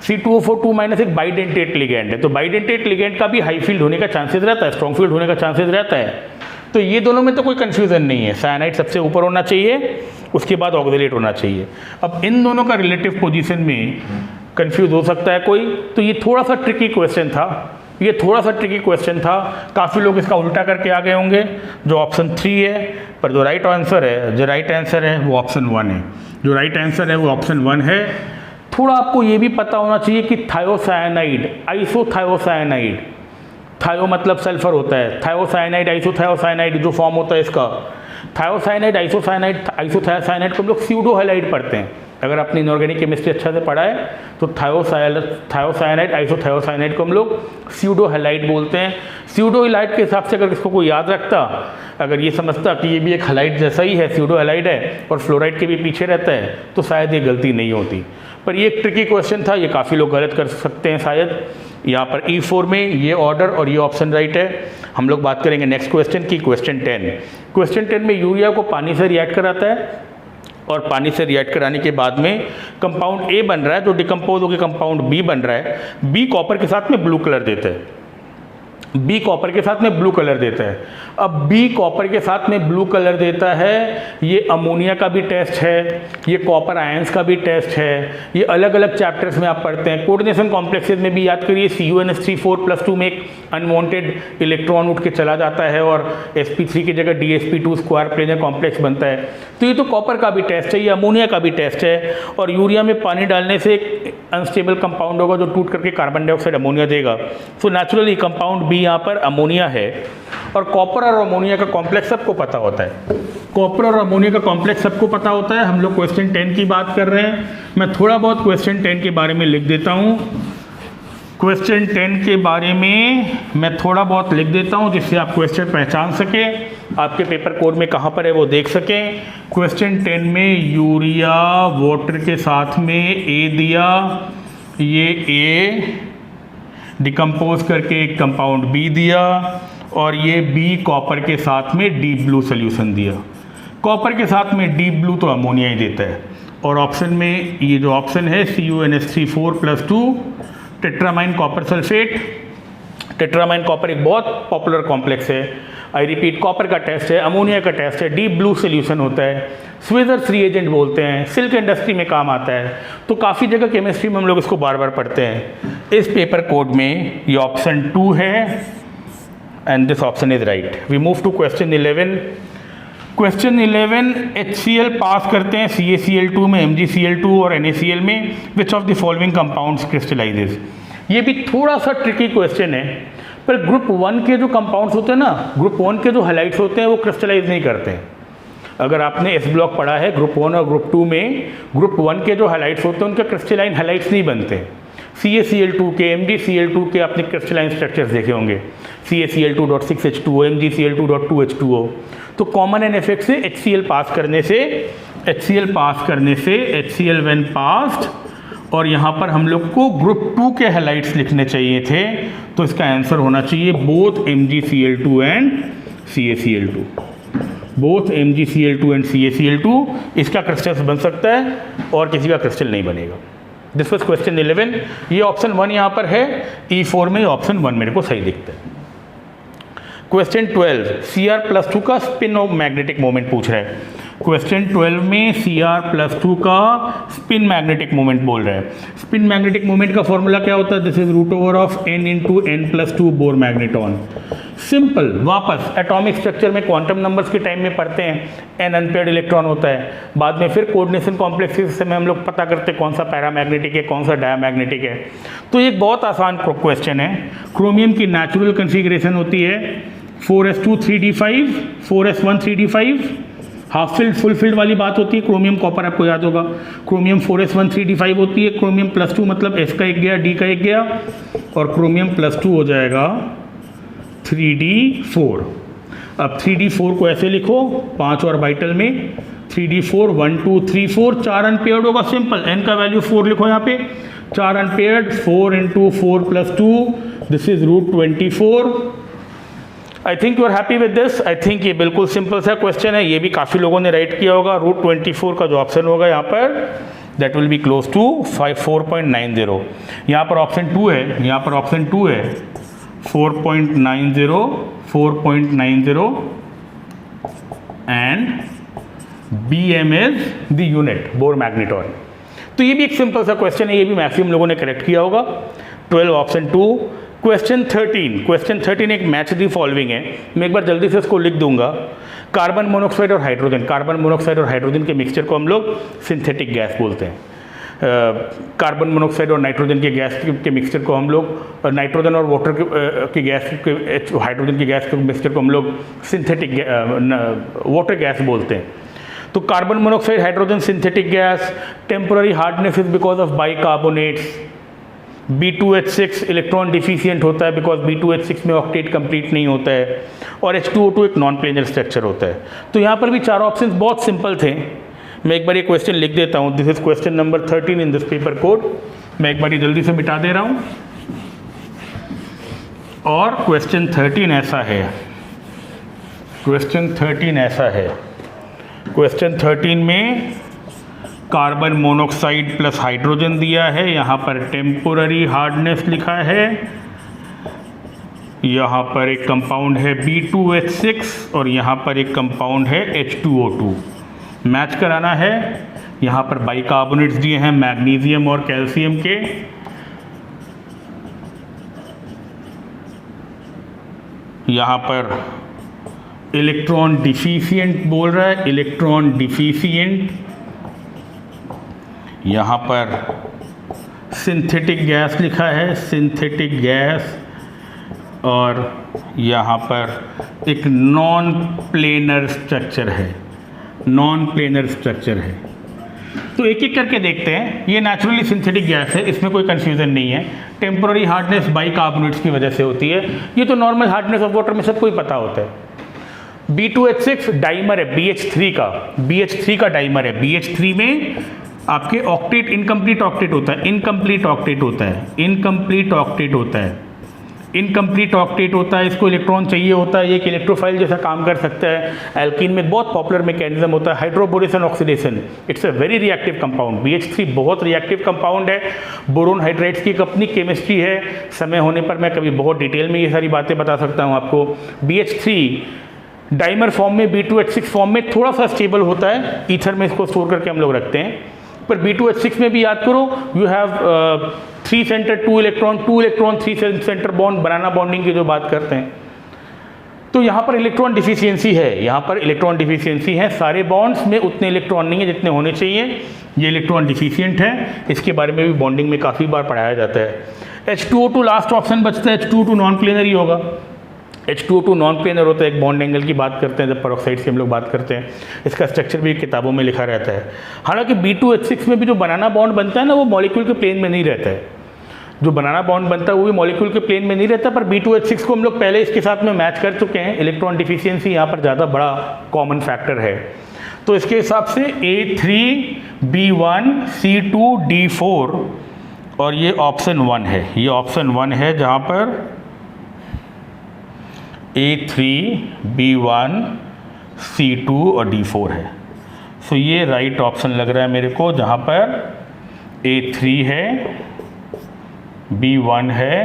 C2O4 2 माइनस एक बाइडेंटेट लिगैंड है, तो बाइडेंटेट लिगैंड का भी हाई फील्ड होने का चांसेस रहता है, स्ट्रॉन्ग फील्ड होने का चांसेस रहता है। तो ये दोनों में तो कोई कन्फ्यूज़न नहीं है, साइनाइड सबसे ऊपर होना चाहिए, उसके बाद ऑक्सलेट होना चाहिए। अब इन दोनों का रिलेटिव पोजीशन में कंफ्यूज हो सकता है कोई, तो ये थोड़ा सा ट्रिकी क्वेश्चन था, ये थोड़ा सा ट्रिकी क्वेश्चन था। काफ़ी लोग इसका उल्टा करके आ गए होंगे, जो ऑप्शन 3 है, पर जो राइट आंसर है वो ऑप्शन 1 है। जो राइट आंसर है वो ऑप्शन 1 है। थोड़ा आपको ये भी पता होना चाहिए कि थायोसाइनाइड, आइसोथायोसाइनाइड, थायो मतलब सल्फर होता है, थायोसाइनाइड आइसोथायोसाइनाइड जो फॉर्म होता है इसका, थायोसाइनाइड आइसोथायोसाइनाइड को हम लोग स्यूडो हैलाइड पढ़ते हैं। अगर आपने इनऑर्गेनिक केमिस्ट्री अच्छा से पढ़ा है तो थायोसाइनाइड, आइसोथायोसाइनाइड को हम लोग स्यूडो हैलाइड बोलते हैं। स्यूडो हैलाइड के हिसाब से अगर इसको कोई याद रखता, अगर ये समझता कि ये भी एक हैलाइड जैसा ही है, स्यूडो हैलाइड है और फ्लोराइड के भी पीछे रहता है, तो शायद ये गलती नहीं होती। पर ये एक ट्रिकी क्वेश्चन था, ये काफ़ी लोग गलत कर सकते हैं शायद। यहाँ पर E4 में ये ऑर्डर और ये ऑप्शन राइट है। हम लोग बात करेंगे नेक्स्ट क्वेश्चन की, क्वेश्चन 10। क्वेश्चन 10 में यूरिया को पानी से रिएक्ट कराता है और पानी से रिएक्ट कराने के बाद में कंपाउंड ए बन रहा है जो डिकम्पोज होकर कंपाउंड बी बन रहा है। बी कॉपर के साथ में ब्लू कलर देता है, बी कॉपर के साथ में ब्लू कलर देता है। अब बी कॉपर के साथ में ब्लू कलर देता है, ये अमोनिया का भी टेस्ट है, ये कॉपर आयंस का भी टेस्ट है, ये अलग अलग चैप्टर्स में आप पढ़ते हैं। कोऑर्डिनेशन कॉम्प्लेक्सेस में भी याद करिए, CuNH3 में एक अनवांटेड इलेक्ट्रॉन उठ के चला जाता है और sp3 की जगह DsP2 स्क्वायर प्लेनर कॉम्प्लेक्स बनता है। तो ये तो कॉपर का भी टेस्ट है, ये अमोनिया का भी टेस्ट है। और यूरिया में पानी डालने से एक अनस्टेबल कंपाउंड होगा जो टूट करके कार्बन डाइऑक्साइड अमोनिया देगा। सो नेचुरली कंपाउंड बी यहाँ पर अमोनिया है। और कॉपर और अमोनिया का कॉम्प्लेक्स सबको पता होता है, कॉपर और अमोनिया का कॉम्प्लेक्स सबको पता होता है। हम लोग क्वेश्चन 10 की बात कर रहे हैं, मैं थोड़ा बहुत क्वेश्चन 10 के बारे में लिख देता हूँ। क्वेश्चन 10 के बारे में मैं थोड़ा बहुत लिख देता हूँ जिससे आप क्वेश्चन पहचान सकें, आपके पेपर कोड में कहाँ पर है वो देख सकें। क्वेश्चन 10 में यूरिया वाटर के साथ में ए दिया, ये ए डिकम्पोज करके एक कंपाउंड बी दिया और ये बी कॉपर के साथ में डीप ब्लू सोल्यूशन दिया। कॉपर के साथ में डीप ब्लू तो अमोनिया ही देता है। और ऑप्शन में ये जो ऑप्शन है CuNH3 टेट्रामाइन कॉपर सल्फेट। टेट्रामाइन कॉपर एक बहुत पॉपुलर कॉम्प्लेक्स है। आई रिपीट, कॉपर का टेस्ट है, अमोनिया का टेस्ट है, डीप ब्लू सोल्यूशन होता है, स्विजर्स रिएजेंट बोलते हैं, सिल्क इंडस्ट्री में काम आता है। तो काफ़ी जगह केमिस्ट्री में हम लोग इसको बार बार पढ़ते हैं। इस पेपर कोड में ये ऑप्शन 2 है and this option is right. We move to question 11। Question 11 HCl pass करते हैं CaCl2 में, MgCl2 और NaCl में। Which of the following compounds crystallizes. ये भी थोड़ा सा ट्रिकी क्वेश्चन है, पर ग्रुप 1 के जो कंपाउंड्स होते हैं ना, ग्रुप 1 के जो हैलाइड्स होते हैं वो क्रिस्टलाइज नहीं करते हैं। अगर आपने एस ब्लॉक पढ़ा है ग्रुप 1 और ग्रुप 2 में, ग्रुप 1 के जो हैलाइड्स होते हैं उनके क्रिस्टलाइन हैलाइड्स नहीं बनते। CaCl2 के, MgCl2 के आपने क्रिस्टलाइन स्ट्रक्चर्स देखे होंगे, CaCl2.6H2O, MgCl2.2H2O। तो कॉमन एन इफेक्ट से HCl पास करने से HCl व्हेन पास्ड, और यहाँ पर हम लोग को ग्रुप 2 के हैलाइड्स लिखने चाहिए थे, तो इसका आंसर होना चाहिए both MgCl2 and CaCl2। Both MgCl2 and CaCl2 इसका क्रिस्टल बन सकता है और किसी का क्रिस्टल नहीं बनेगा। This was question 11। ये ऑप्शन 1 यहाँ पर है, E4 में ऑप्शन 1 मेरे को सही दिखता है। क्वेश्चन 12 Cr+2 का स्पिन ऑफ मैग्नेटिक मोमेंट पूछ रहा है। क्वेश्चन 12 में Cr+2 का स्पिन मैग्नेटिक मोमेंट बोल रहा है। स्पिन मैग्नेटिक मोमेंट का फॉर्मूला क्या होता है? This is √of n × n+2 bore magneton. Simple, वापस एटॉमिक स्ट्रक्चर में क्वांटम नंबर्स के टाइम में पढ़ते हैं, n अनपेयर्ड इलेक्ट्रॉन होता है। बाद में फिर कोऑर्डिनेशन कॉम्प्लेक्सेस में हम लोग पता करते हैं कौन सा पैरामैग्नेटिक है, कौन सा डायमैग्नेटिक है। तो एक बहुत आसान क्वेश्चन है। क्रोमियम की नेचुरल कन्फिग्रेशन होती है 4s2 3d5, 4s1 3d5। Half field full field वाली बात होती है। क्रोमियम कॉपर आपको याद होगा, क्रोमियम 4s1 3d5 होती है। क्रोमियम +2 मतलब s का एक गया, d का एक गया, और क्रोमियम +2 हो जाएगा 3d4। अब 3d4 को ऐसे लिखो 5 ऑर्बिटल में 3d4 1 2 3 4, 4 अनपेयर्ड होगा। सिंपल, n का वैल्यू 4 लिखो यहाँ पे, 4 unpaired, 4 × 4 + 2, this is √24। I think you are happy with this. I think ये बिल्कुल सिंपल सा क्वेश्चन है, ये भी काफ़ी लोगों ने राइट किया होगा। √24 का जो ऑप्शन होगा यहाँ पर, that will be close to 4.90। यहाँ पर ऑप्शन 2 है, यहाँ पर ऑप्शन 2 है 4.90, 4.90 and BM is the unit, bore magneton. तो ये भी एक सिंपल सा क्वेश्चन है, ये भी मैक्सिमम लोगों ने करेक्ट किया होगा। 12 ऑप्शन 2। क्वेश्चन 13 एक मैच दी फॉलोइंग है। मैं एक बार जल्दी से इसको लिख दूंगा। कार्बन मोनोऑक्साइड और हाइड्रोजन के मिक्सचर को हम लोग सिंथेटिक गैस बोलते हैं। कार्बन मोनोऑक्साइड और नाइट्रोजन के गैस के मिक्सचर को हम लोग, नाइट्रोजन और वाटर की गैस के, हाइड्रोजन की गैस के मिक्सचर को हम लोग सिंथेटिक वाटर गैस बोलते हैं। तो carbon monoxide hydrogen synthetic gas, temporary hardness is because of bicarbonates. B2H6 electron deficient होता है बिकॉज B2H6 में ऑक्टेट कंप्लीट नहीं होता है, और H2O2 एक नॉन प्लेनर स्ट्रक्चर होता है। तो यहाँ पर भी चार ऑप्शंस बहुत सिंपल थे। मैं एक बार ये क्वेश्चन लिख देता हूँ, this is question number 13 in this paper code. मैं एक बार ये जल्दी से मिटा दे रहा हूँ। और क्वेश्चन 13 ऐसा है, क्वेश्चन 13 ऐसा है, क्वेश्चन 13 में कार्बन मोनोऑक्साइड प्लस हाइड्रोजन दिया है, यहाँ पर टेम्पोररी हार्डनेस लिखा है, यहाँ पर एक कंपाउंड है B2H6 और यहाँ पर एक कंपाउंड है H2O2। मैच कराना है। यहाँ पर बाइकार्बोनेट्स दिए हैं मैग्नीशियम और कैल्शियम के। यहाँ पर इलेक्ट्रॉन डिफिशिएंट बोल रहा है, इलेक्ट्रॉन डिफिशिएंट। यहाँ पर सिंथेटिक गैस लिखा है, सिंथेटिक गैस, और यहाँ पर एक नॉन प्लेनर स्ट्रक्चर है, नॉन प्लेनर स्ट्रक्चर है। तो एक एक करके देखते हैं। ये नेचुरली सिंथेटिक गैस है, इसमें कोई कंफ्यूजन नहीं है। टेम्पोररी हार्डनेस बाइकार्बोनेट्स की वजह से होती है, ये तो नॉर्मल हार्डनेस ऑफ वाटर में सबको ही पता होता है। B2H6 डाइमर है BH3 का, BH3 का डाइमर है। BH3 में आपके ऑक्टेट इनकम्प्लीट ऑक्टेट होता है, इनकम्प्लीट ऑक्टेट होता है, इनकम्प्लीट ऑक्टेट होता है, इनकम्प्लीट ऑक्टेट होता है। इसको इलेक्ट्रॉन चाहिए होता है, ये एक इलेक्ट्रोफाइल जैसा काम कर सकता है। एल्कीन में बहुत पॉपुलर मैकेनिज्म होता है hydroboration oxidation. It's a very reactive compound. BH3 बहुत रिएक्टिव कंपाउंड है। बोरोन हाइड्राइड्स की एक अपनी केमिस्ट्री है, समय होने पर मैं कभी बहुत डिटेल में ये सारी बातें बता सकता हूँ आपको। BH3 डाइमर फॉर्म में, B2H6 फॉर्म में थोड़ा सा स्टेबल होता है, ईथर में इसको स्टोर करके हम लोग रखते हैं। पर B2H6 में भी याद करो, you have 3 centre 2 electron 3 centre bond, banana bonding की जो बात करते हैं। तो यहाँ पर इलेक्ट्रॉन डिफिशियंसी है, यहाँ पर इलेक्ट्रॉन डिफिशियंसी है। सारे बॉन्ड्स में उतने इलेक्ट्रॉन नहीं है जितने होने चाहिए, ये इलेक्ट्रॉन डिफिशियंट है। इसके बारे में भी बॉन्डिंग में काफ़ी बार पढ़ाया जाता है। H2O2 लास्ट ऑप्शन बचता है, H2O2 नॉन प्लेनर ही होगा। H2O2 नॉन प्लेनर होता है, एक बॉन्ड एंगल की बात करते हैं जब पेरोक्साइड की हम लोग बात करते हैं। इसका स्ट्रक्चर भी किताबों में लिखा रहता है। हालांकि B2H6 में भी जो बनाना बॉन्ड बनता है ना, वो मॉलिक्यूल के प्लेन में नहीं रहता है। जो बनाना बॉन्ड बनता है वो भी मॉलिक्यूल के प्लेन में नहीं रहता। पर B2H6 को हम लोग पहले इसके साथ में मैच कर चुके हैं। इलेक्ट्रॉन डिफिशियंसी यहाँ पर ज़्यादा बड़ा कॉमन फैक्टर है। तो इसके हिसाब से A3 B1 C2 D4, और ये ऑप्शन 1 है, ये ऑप्शन 1 है जहाँ पर A3 B1 C2 और D4 है। सो ये राइट ऑप्शन लग रहा है मेरे को, जहाँ पर A3 है, B1 है,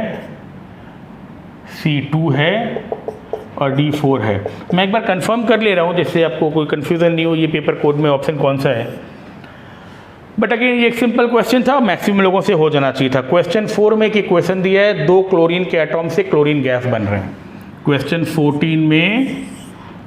C2 है और D4 है। मैं एक बार कंफर्म कर ले रहा हूँ जिससे आपको कोई कंफ्यूजन नहीं हो ये पेपर कोड में ऑप्शन कौन सा है। बट अगेन ये एक सिंपल क्वेश्चन था, मैक्सिमम लोगों से हो जाना चाहिए था। क्वेश्चन 4 में एक क्वेश्चन दिया है, 2 क्लोरीन के एटॉम से क्लोरीन गैस बन रहे हैं। क्वेश्चन 14 में,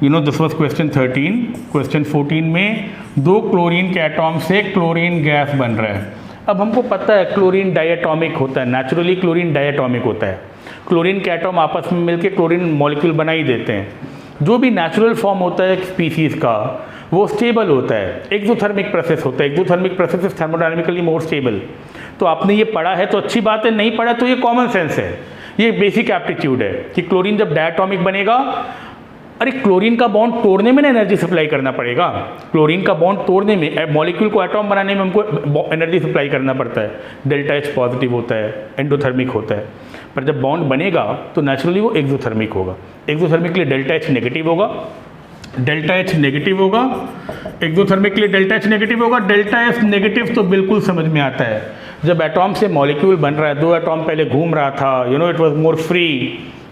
दिस वाज क्वेश्चन 13, क्वेश्चन 14 में 2 क्लोरीन के एटॉम से क्लोरीन गैस बन रहा है। अब हमको पता है क्लोरीन डायटॉमिक होता है, नेचुरली क्लोरीन डायटॉमिक होता है। क्लोरीन के एटॉम आपस में मिलकर क्लोरीन मॉलिक्यूल बना ही देते हैं। जो भी नेचुरल फॉर्म होता है एक स्पीसीज़ का, वो स्टेबल होता है। एक्सोथर्मिक प्रोसेस होता है, exothermic process is thermodynamically more stable. तो आपने ये पढ़ा है तो अच्छी बात है, नहीं पढ़ा तो ये कॉमन सेंस है, ये बेसिक एप्टीट्यूड है कि क्लोरीन जब डायटॉमिक बनेगा, अरे क्लोरीन का बॉन्ड तोड़ने में ना एनर्जी सप्लाई करना पड़ेगा। क्लोरीन का बॉन्ड तोड़ने में, मॉलिक्यूल को एटॉम बनाने में हमको एनर्जी सप्लाई करना पड़ता है। डेल्टा H पॉजिटिव होता है, एंडोथर्मिक होता है। पर जब बॉन्ड बनेगा तो नेचुरली वो एक्सोथर्मिक होगा। एक्सोथर्मिक के लिए डेल्टा H नेगेटिव होगा, डेल्टा H नेगेटिव होगा। एक्सोथर्मिक के लिए डेल्टा H नेगेटिव होगा। डेल्टा H नेगेटिव तो बिल्कुल समझ में आता है, जब एटॉम से मॉलिक्यूल बन रहा है, 2 एटॉम पहले घूम रहा था, इट वाज मोर फ्री।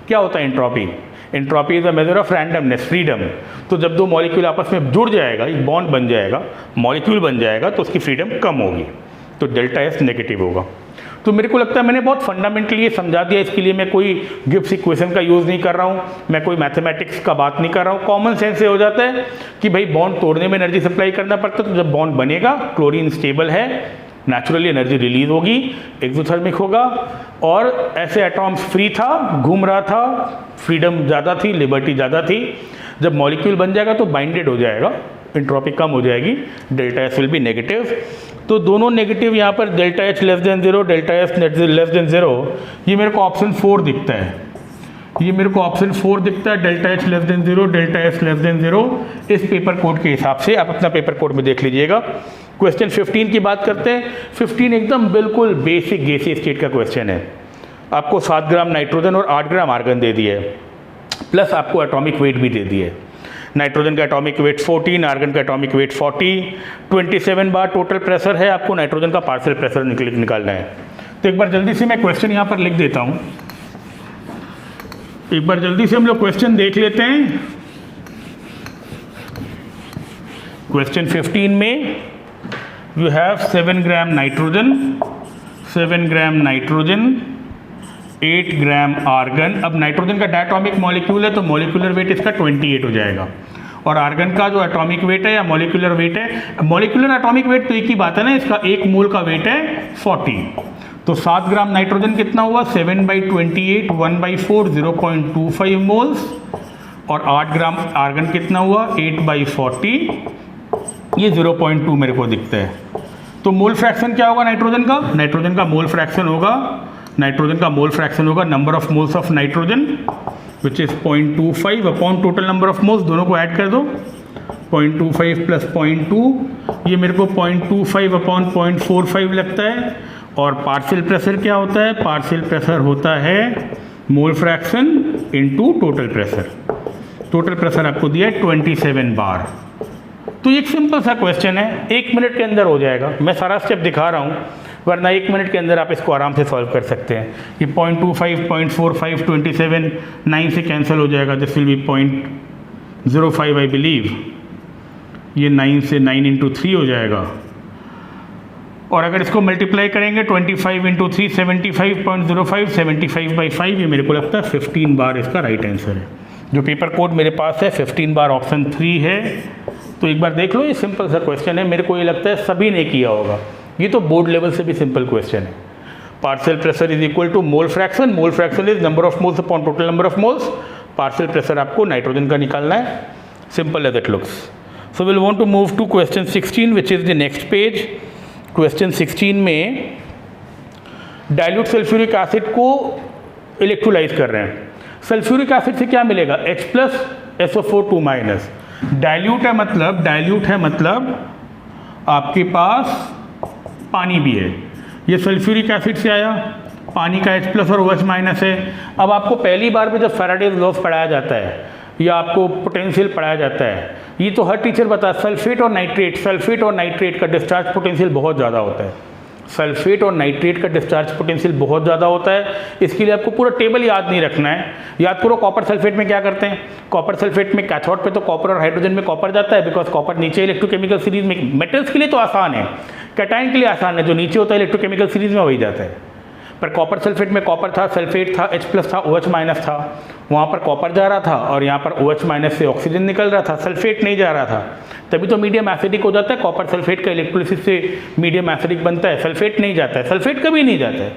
क्या होता है entropy? Entropy is a measure of randomness, freedom. तो जब 2 मॉलिक्यूल आपस में जुड़ जाएगा, एक बॉन्ड बन जाएगा, मॉलिक्यूल बन जाएगा, तो उसकी फ्रीडम कम होगी, तो डेल्टा H नेगेटिव होगा। तो मेरे को लगता है मैंने बहुत फंडामेंटली ये समझा दिया। इसके लिए मैं कोई गिब्स इक्वेशन का यूज़ नहीं कर रहा हूँ, मैं कोई मैथमेटिक्स का बात नहीं कर रहा हूँ। कॉमन सेंस से हो जाता है कि भाई बॉन्ड तोड़ने में एनर्जी सप्लाई करना पड़ता है। तो जब बॉन्ड बनेगा, क्लोरीन स्टेबल है, नेचुरली एनर्जी रिलीज होगी, एक्सोथर्मिक होगा। और ऐसे एटॉम्स फ्री था, घूम रहा था, फ्रीडम ज़्यादा थी, लिबर्टी ज़्यादा थी। जब मॉलिक्यूल बन जाएगा तो बाइंडेड हो जाएगा, एंट्रोपी कम हो जाएगी, delta S will be negative. तो दोनों नेगेटिव यहाँ पर delta H less than 0, delta S less than 0, ये मेरे को ऑप्शन 4 दिखता है, ये मेरे को ऑप्शन 4 दिखता है, delta H less than 0, delta S less than 0। इस पेपर कोड के हिसाब से आप अपना पेपर कोड में देख लीजिएगा। क्वेश्चन 15 की बात करते हैं। 15 एकदम बिल्कुल बेसिक गैसीय स्टेट का क्वेश्चन है। आपको 7 ग्राम नाइट्रोजन और 8 ग्राम आर्गन दे दिए, प्लस आपको एटॉमिक वेट भी दे दिए। नाइट्रोजन का एटॉमिक वेट 14, आर्गन का एटॉमिक वेट 40, 27 बार टोटल प्रेशर है, आपको नाइट्रोजन का पार्शियल प्रेशर निकालना है। तो एक बार जल्दी से मैं क्वेश्चन यहाँ पर लिख देता हूँ, एक बार जल्दी से हम लोग क्वेश्चन देख लेते हैं। क्वेश्चन 15 में you have 7 gram nitrogen, 7 gram nitrogen, 8 gram argon. अब नाइट्रोजन का डायटोमिक मॉलिक्यूल है तो मॉलिक्यूलर वेट इसका 28 हो जाएगा, और आर्गन का जो एटॉमिक वेट है या मॉलिक्यूलर वेट है, मॉलिक्यूलर एटॉमिक वेट तो एक ही बात है ना, इसका एक मोल का वेट है 40। तो 7 ग्राम नाइट्रोजन कितना हुआ, 7/28, 1/4, 0.25 मोल्स, और 8 ग्राम आर्गन कितना हुआ, 8/40, ये 0.2 मेरे को दिखता है। तो मोल फ्रैक्शन क्या होगा नाइट्रोजन का, नाइट्रोजन का मोल फ्रैक्शन होगा, नाइट्रोजन का मोल फ्रैक्शन होगा number of moles of nitrogen which is 0.25 upon total number of moles, दोनों को ऐड कर दो, 0.25 प्लस 0.2, ये मेरे को 0.25 अपॉन 0.45 लगता है। और पार्शियल प्रेशर क्या होता है, पार्शियल प्रेशर होता है mole fraction into total pressure. Total pressure आपको दिया है 27 बार। तो ये एक सिंपल सा क्वेश्चन है, 1 मिनट के अंदर हो जाएगा। मैं सारा स्टेप दिखा रहा हूँ, वरना 1 मिनट के अंदर आप इसको आराम से सॉल्व कर सकते हैं। ये 0.25, 0.45, 27, 9 से कैंसिल हो जाएगा, this will be 0.05 I believe. ये 9 से 9 इंटू 3 हो जाएगा, और अगर इसको मल्टीप्लाई करेंगे 25 इंटू 3, 75.05, 75/5, ये मेरे को लगता है 15 बार इसका राइट आंसर है। जो पेपर कोड मेरे पास है 15 बार ऑप्शन 3 है। तो एक बार देख लो, ये सिंपल सा क्वेश्चन है, मेरे को ये लगता है सभी ने किया होगा। ये तो बोर्ड लेवल से भी सिंपल क्वेश्चन है। Partial pressure is equal to mole fraction, mole fraction is number of moles upon total number of moles. Partial pressure आपको नाइट्रोजन का निकालना है, simple as it looks. So we'll want to move to question 16 which is the next page. Question 16 में dilute sulphuric acid को electrolyse कर रहे हैं। Sulphuric acid से क्या मिलेगा, H+ SO4 2-। डाइल्यूट है मतलब आपके पास पानी भी है। ये सल्फ्यूरिक एसिड से आया, पानी का H+ और OH- है। अब आपको पहली बार में जब फैराडेज लॉ पढ़ाया जाता है या आपको पोटेंशियल पढ़ाया जाता है, ये तो हर टीचर बताता है, सल्फेट और नाइट्रेट का डिस्चार्ज पोटेंशियल बहुत ज़्यादा होता है। सल्फेट और नाइट्रेट का डिस्चार्ज पोटेंशियल बहुत ज़्यादा होता है। इसके लिए आपको पूरा टेबल याद नहीं रखना है, याद करो कॉपर सल्फेट में क्या करते हैं। कॉपर सल्फेट में कैथोड पे तो कॉपर और हाइड्रोजन में कॉपर जाता है, बिकॉज कॉपर नीचे इलेक्ट्रोकेमिकल सीरीज में। मेटल्स के लिए तो आसान है, कैटायन के लिए आसान है, जो नीचे होता है इलेक्ट्रोकेमिकल सीरीज में वही जाता है। पर कॉपर सल्फेट में कॉपर था, सल्फेट था, H+ था, OH- था, वहाँ पर कॉपर जा रहा था और यहाँ पर OH- से ऑक्सीजन निकल रहा था, सल्फेट नहीं जा रहा था। तभी तो मीडियम एसिडिक हो जाता है। कॉपर सल्फेट का इलेक्ट्रोलिसिस से मीडियम एसिडिक बनता है, सल्फेट नहीं जाता है, सल्फेट कभी नहीं जाता है।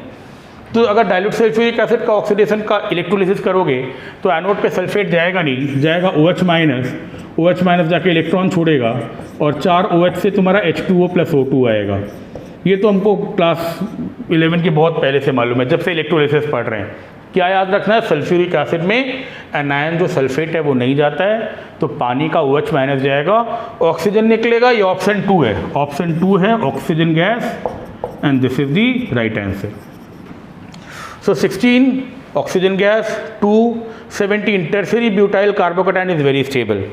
तो अगर डाइल्यूट सल्फ्यूरिक एसिड का ऑक्सीडेशन का इलेक्ट्रोलिसिस करोगे तो एनोड पे सल्फेट जाएगा नहीं, जाएगा OH- जाके इलेक्ट्रॉन छोड़ेगा और 4 OH से तुम्हारा H2O + O2 आएगा। ये तो हमको क्लास 11 के बहुत पहले से मालूम है, जब से इलेक्ट्रोलिसिस पढ़ रहे हैं। क्या याद रखना है, सल्फ्यूरिक एसिड में एनायन जो सल्फेट है वो नहीं जाता है, तो पानी का OH- जाएगा, ऑक्सीजन निकलेगा। ये ऑप्शन 2 है, ऑप्शन 2 है oxygen gas, and this is the right answer. So 16 oxygen gas, 2 17 tertiary butyl carbocation is very stable.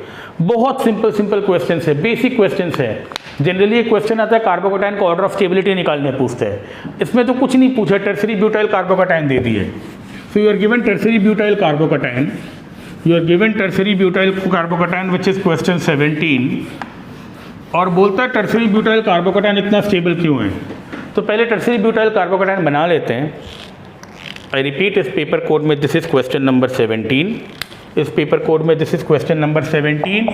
बहुत सिंपल क्वेश्चन है, बेसिक क्वेश्चन है। जनरली एक क्वेश्चन आता है कार्बोकैटायन का ऑर्डर ऑफ स्टेबिलिटी निकालने पूछते हैं, इसमें तो कुछ नहीं पूछा, टर्शरी ब्यूटाइल कार्बोकैटायन दे दिए। So you are given tertiary butyl carbocation, which is question 17, और बोलता है टर्शरी ब्यूटाइल कार्बोकैटायन इतना स्टेबल क्यों है। तो पहले टर्शरी ब्यूटाइल कार्बोकैटायन बना लेते हैं। आई रिपीट, इस पेपर कोड में दिस इज क्वेश्चन नंबर 17, इस पेपर कोड में दिस इज क्वेश्चन नंबर 17,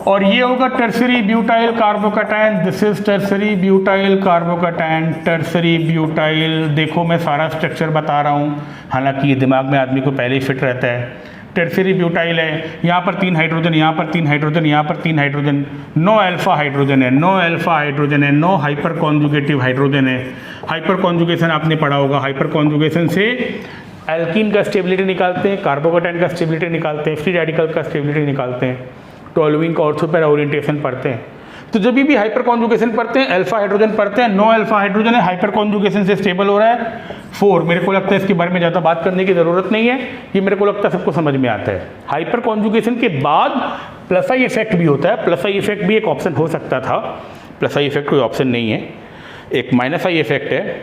और ये होगा tertiary butyl carbocation. This is tertiary butyl carbocation, tertiary butyl. देखो मैं सारा स्ट्रक्चर बता रहा हूँ, हालांकि ये दिमाग में आदमी को पहले ही फिट रहता है। टेर्शियरी ब्यूटाइल है, यहाँ पर 3 हाइड्रोजन, यहाँ पर 3 हाइड्रोजन, यहाँ पर 3 हाइड्रोजन, 9 अल्फा हाइड्रोजन है, 9 अल्फा हाइड्रोजन है, 9 हाइपर कॉन्जुगेटिव हाइड्रोजन है। हाइपर कॉन्जुगेशन आपने पढ़ा होगा, हाइपर कॉन्जुगेशन से एल्कीन का स्टेबिलिटी निकालते हैं, कार्बोकेटाइन का स्टेबिलिटी निकालते हैं, फ्री रेडिकल का स्टेबिलिटी निकालते हैं, टोल्विंग का ऑर्थो पैरा ओरिएंटेशन पढ़ते हैं। तो जब भी हाइपर कॉन्जुगेशन पढ़ते हैं, अल्फा हाइड्रोजन पढ़ते हैं, 9 अल्फा हाइड्रोजन है, हाइपर कॉन्जुगेशन से स्टेबल हो रहा है 4। मेरे को लगता है इसके बारे में ज़्यादा बात करने की ज़रूरत नहीं है, ये मेरे को लगता है सबको समझ में आता है। हाइपर कॉन्जुगेशन के बाद प्लस आई इफेक्ट भी होता है। प्लस आई इफेक्ट भी एक ऑप्शन हो सकता था, प्लस आई इफेक्ट कोई ऑप्शन नहीं है। एक माइनस आई इफेक्ट है,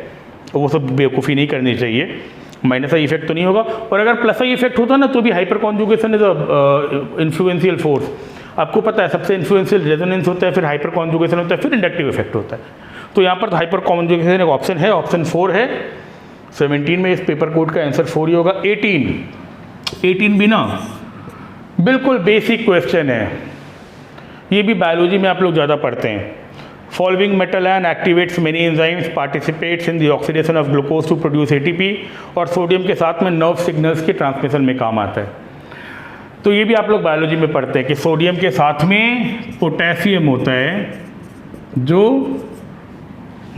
वो सब बेवकूफ़ी नहीं करनी चाहिए, माइनस आई इफेक्ट तो नहीं होगा। और अगर प्लस आई इफेक्ट होता ना तो भी hyper conjugation is influential force. आपको पता है सबसे इन्फ्लुएंशियल रेजोनेंस होता है, फिर हाइपर कॉन्जुगेशन होता है, फिर इंडक्टिव इफेक्ट होता है। तो यहाँ पर हाइपर कॉन्जुगेशन एक ऑप्शन है, ऑप्शन 4 है। 17 में इस पेपर कोड का आंसर 4 ही होगा। 18 भी ना बिल्कुल बेसिक क्वेश्चन है, ये भी बायोलॉजी में आप लोग ज़्यादा पढ़ते हैं। Following metal ion activates many enzymes, participates in the oxidation of glucose to produce ATP, और सोडियम के साथ में नर्व सिग्नल्स के ट्रांसमिशन में काम आता है। तो ये भी आप लोग बायोलॉजी में पढ़ते हैं कि सोडियम के साथ में पोटेशियम होता है जो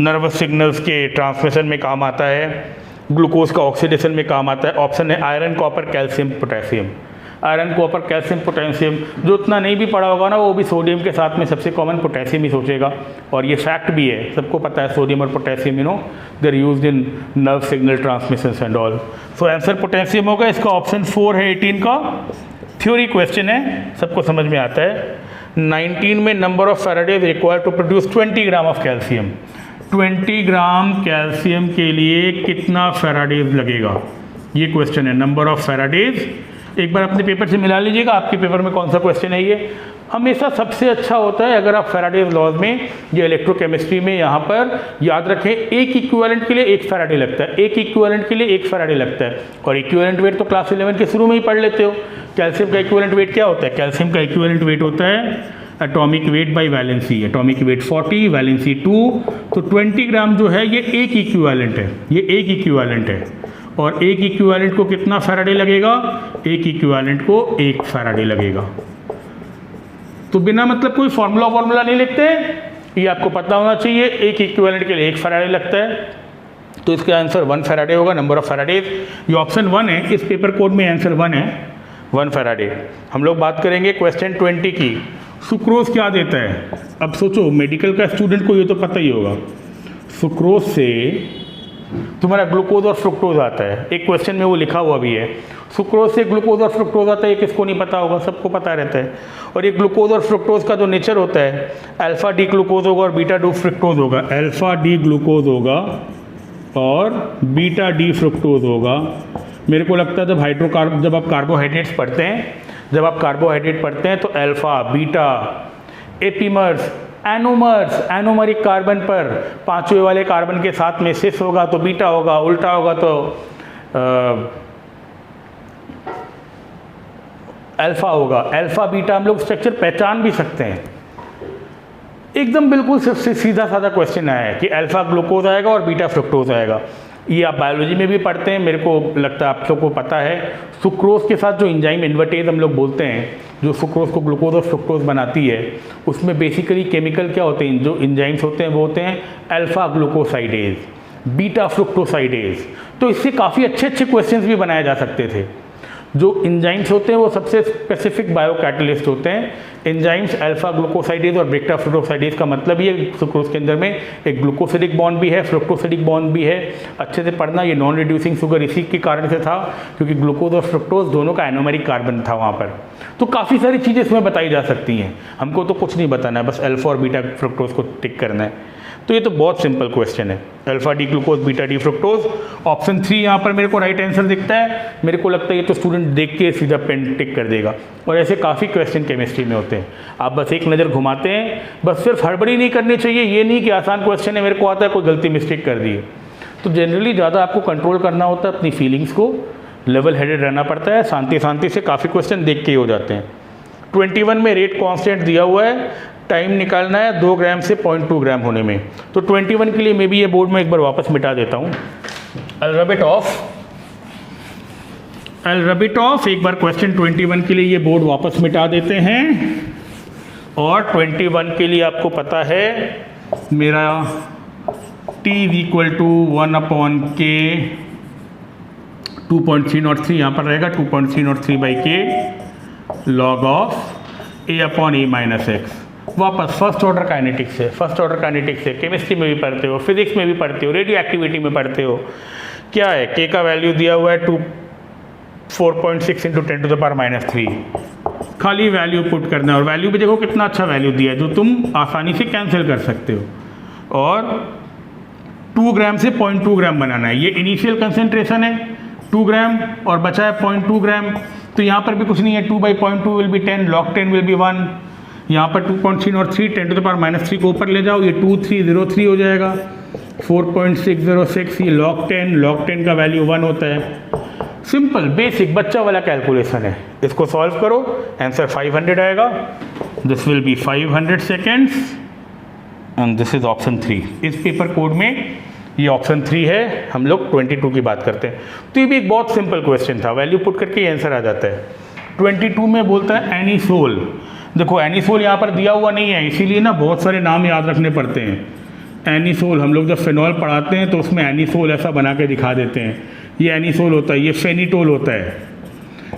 नर्वस सिग्नल्स के ट्रांसमिशन में काम आता है, ग्लूकोज का ऑक्सीडेशन में काम आता है। ऑप्शन है iron, copper, calcium, potassium. Iron, copper, calcium, potassium, जो उतना नहीं भी पढ़ा होगा ना वो भी सोडियम के साथ में सबसे कॉमन पोटेशियम ही सोचेगा। और ये फैक्ट भी है, सबको पता है सोडियम और potassium they are used in nerve signal transmission and all. So answer potassium होगा, इसका ऑप्शन 4 है 18 का। थ्योरी क्वेश्चन है, सबको समझ में आता है। 19 में number of faradays required to produce 20 gram of calcium. 20 gram calcium के लिए कितना फैराडेज लगेगा, ये क्वेश्चन है। नंबर ऑफ फैराडेज एक बार अपने पेपर से मिला लीजिएगा, आपके पेपर में कौन सा क्वेश्चन है ये। हमेशा सबसे अच्छा होता है अगर आप फैराडेज लॉज में या इलेक्ट्रोकेमिस्ट्री में यहाँ पर याद रखें, एक इक्विवेलेंट के लिए 1 फैराडे लगता है, एक इक्विवेलेंट के लिए 1 फैराडे लगता है। और इक्विवेलेंट वेट तो क्लास 11 के शुरू में ही पढ़ लेते हो। कैल्शियम का इक्विवेलेंट वेट क्या होता है? कैल्शियम का इक्विवेलेंट वेट होता है atomic weight by valency. Atomic weight 40, valency 2, तो 20 ग्राम जो है ये एक इक्विवेलेंट है, ये एक इक्विवेलेंट है। और एक इक्विवेलेंट को कितना फैराडे लगेगा? एक इक्विवेलेंट को 1 फैराडे लगेगा। तो बिना मतलब कोई फार्मूला नहीं लिखते, ये आपको पता होना चाहिए। एक इक्विवेलेंट के लिए 1 फैराडे लगता है, तो इसका आंसर 1 फैराडे होगा। नंबर ऑफ फैराडेज, ये ऑप्शन 1 है, इस पेपर कोड में आंसर 1 है, 1 फैराडे। हम लोग बात करेंगे क्वेश्चन 20 की। सुक्रोज क्या देता है? अब सोचो, मेडिकल का स्टूडेंट को ये तो पता ही होगा। सुक्रोज से तुम्हारा ग्लूकोज और फ्रुक्टोज आता है, एक क्वेश्चन में वो लिखा हुआ भी है। सुक्रोज से ग्लूकोज और फ्रुक्टोज आता है, ये किसको नहीं पता होगा, सबको पता रहता है। और ये ग्लूकोज और फ्रुक्टोज का जो नेचर होता है, अल्फा डी ग्लूकोज होगा और बीटा डी फ्रुक्टोज होगा। अल्फा डी ग्लूकोज होगा और बीटा डी फ्रुक्टोज होगा। मेरे को लगता है जब आप कार्बोहाइड्रेट्स पढ़ते हैं, तो alpha, beta, epimers, anomeric carbon पर 5वें वाले कार्बन के साथ में सिस होगा तो बीटा होगा, उल्टा होगा तो अल्फा होगा। अल्फा बीटा हम लोग स्ट्रक्चर पहचान भी सकते हैं। एकदम बिल्कुल सीधा साधा क्वेश्चन आया है कि अल्फा ग्लूकोज आएगा और बीटा फ्रुक्टोज आएगा। ये आप बायोलॉजी में भी पढ़ते हैं, मेरे को लगता है आप सबको पता है। सुक्रोज के साथ जो एंजाइम इन्वर्टेज हम लोग बोलते हैं, जो सुक्रोज को ग्लूकोज और फ्रुक्टोज बनाती है, उसमें बेसिकली केमिकल क्या होते हैं, जो एंजाइम्स होते हैं वो होते हैं अल्फा ग्लूकोसाइडेज, बीटा फ्रुक्टोसाइडेज। तो इससे काफ़ी अच्छे क्वेश्चंस भी बनाए जा सकते थे। जो एंजाइम्स होते हैं वो सबसे स्पेसिफिक बायो कैटलिस्ट होते हैं। एंजाइम्स अल्फा ग्लूकोसाइडेज और बीटा फ्रुक्टोसाइडेज का मतलब ये सुक्रोज के अंदर में एक ग्लूकोसिडिक बॉन्ड भी है, फ्रुक्टोसिडिक बॉन्ड भी है। अच्छे से पढ़ना, ये नॉन रिड्यूसिंग शुगर इसी के कारण से था क्योंकि ग्लूकोज और फ्रुक्टोज दोनों का एनोमेरिक कार्बन था वहाँ पर। तो काफ़ी सारी चीज़ें इसमें बताई जा सकती हैं, हमको तो कुछ नहीं बताना है, बस अल्फा और बीटा फ्रुक्टोज को टिक करना है। तो ये तो बहुत सिंपल क्वेश्चन है, alpha D glucose beta D fructose. Option 3 यहाँ पर मेरे को राइट आंसर दिखता है। मेरे को लगता है ये तो स्टूडेंट देख के सीधा पेन टिक कर देगा। और ऐसे काफ़ी क्वेश्चन केमिस्ट्री में होते हैं, आप बस एक नज़र घुमाते हैं। बस सिर्फ हड़बड़ी नहीं करनी चाहिए, ये नहीं कि आसान क्वेश्चन है मेरे को आता है, कोई गलती मिस्टेक कर दी है। तो जनरली ज़्यादा आपको कंट्रोल करना होता है अपनी फीलिंग्स को, लेवल हेडेड रहना पड़ता है, शांति से काफ़ी क्वेश्चन देख के ही हो जाते हैं। 21 में रेट कांस्टेंट दिया हुआ है, टाइम निकालना है 2 ग्राम से 0.2 ग्राम होने में। तो 21 के लिए मैं भी ये बोर्ड में एक बार वापस मिटा देता हूँ। I'll rub it off I'll rub it off। एक बार क्वेश्चन 21 के लिए ये बोर्ड वापस मिटा देते हैं और 21 के लिए आपको पता है मेरा t is equal to 1/k 2.303 यहाँ पर रहेगा 2.303/k log ऑफ a/a-x। वापस फर्स्ट ऑर्डर काइनेटिक्स है, फर्स्ट ऑर्डर काइनेटिक्स है, केमिस्ट्री में भी पढ़ते हो, फिजिक्स में भी पढ़ते हो, रेडियो एक्टिविटी में पढ़ते हो। क्या है, k का वैल्यू दिया हुआ है 4.6 × 10⁻³ खाली वैल्यू पुट करना है और वैल्यू भी देखो कितना अच्छा वैल्यू दिया है जो तुम आसानी से कैंसिल कर सकते हो। और 2 ग्राम से 0.2 ग्राम बनाना है, ये इनिशियल कंसेंट्रेशन है 2 ग्राम और बचा है 0.2 ग्राम। तो यहाँ पर भी कुछ नहीं है, 2/0.2 will be 10, log 10 will be 1। यहाँ पर 2.303 10⁻³ को ऊपर ले जाओ, ये 2303 हो जाएगा। 4.606 ये log 10 का वैल्यू 1 होता है। सिंपल बेसिक बच्चा वाला कैलकुलेशन है, इसको सॉल्व करो, आंसर 500 आएगा। This will be 500 seconds and this is option 3। इस पेपर कोड में ये ऑप्शन 3 है। हम लोग 22 की बात करते हैं, तो ये भी एक बहुत सिंपल क्वेश्चन था, वैल्यू पुट करके आंसर आ जाता है। 22 में बोलता है एनीसोल। देखो एनीसोल यहाँ पर दिया हुआ नहीं है, इसीलिए ना बहुत सारे नाम याद रखने पड़ते हैं। एनीसोल हम लोग जब फेनॉल पढ़ाते हैं तो उसमें एनीसोल ऐसा बना के दिखा देते हैं, ये एनीसोल होता है, ये फेनिटोल होता है।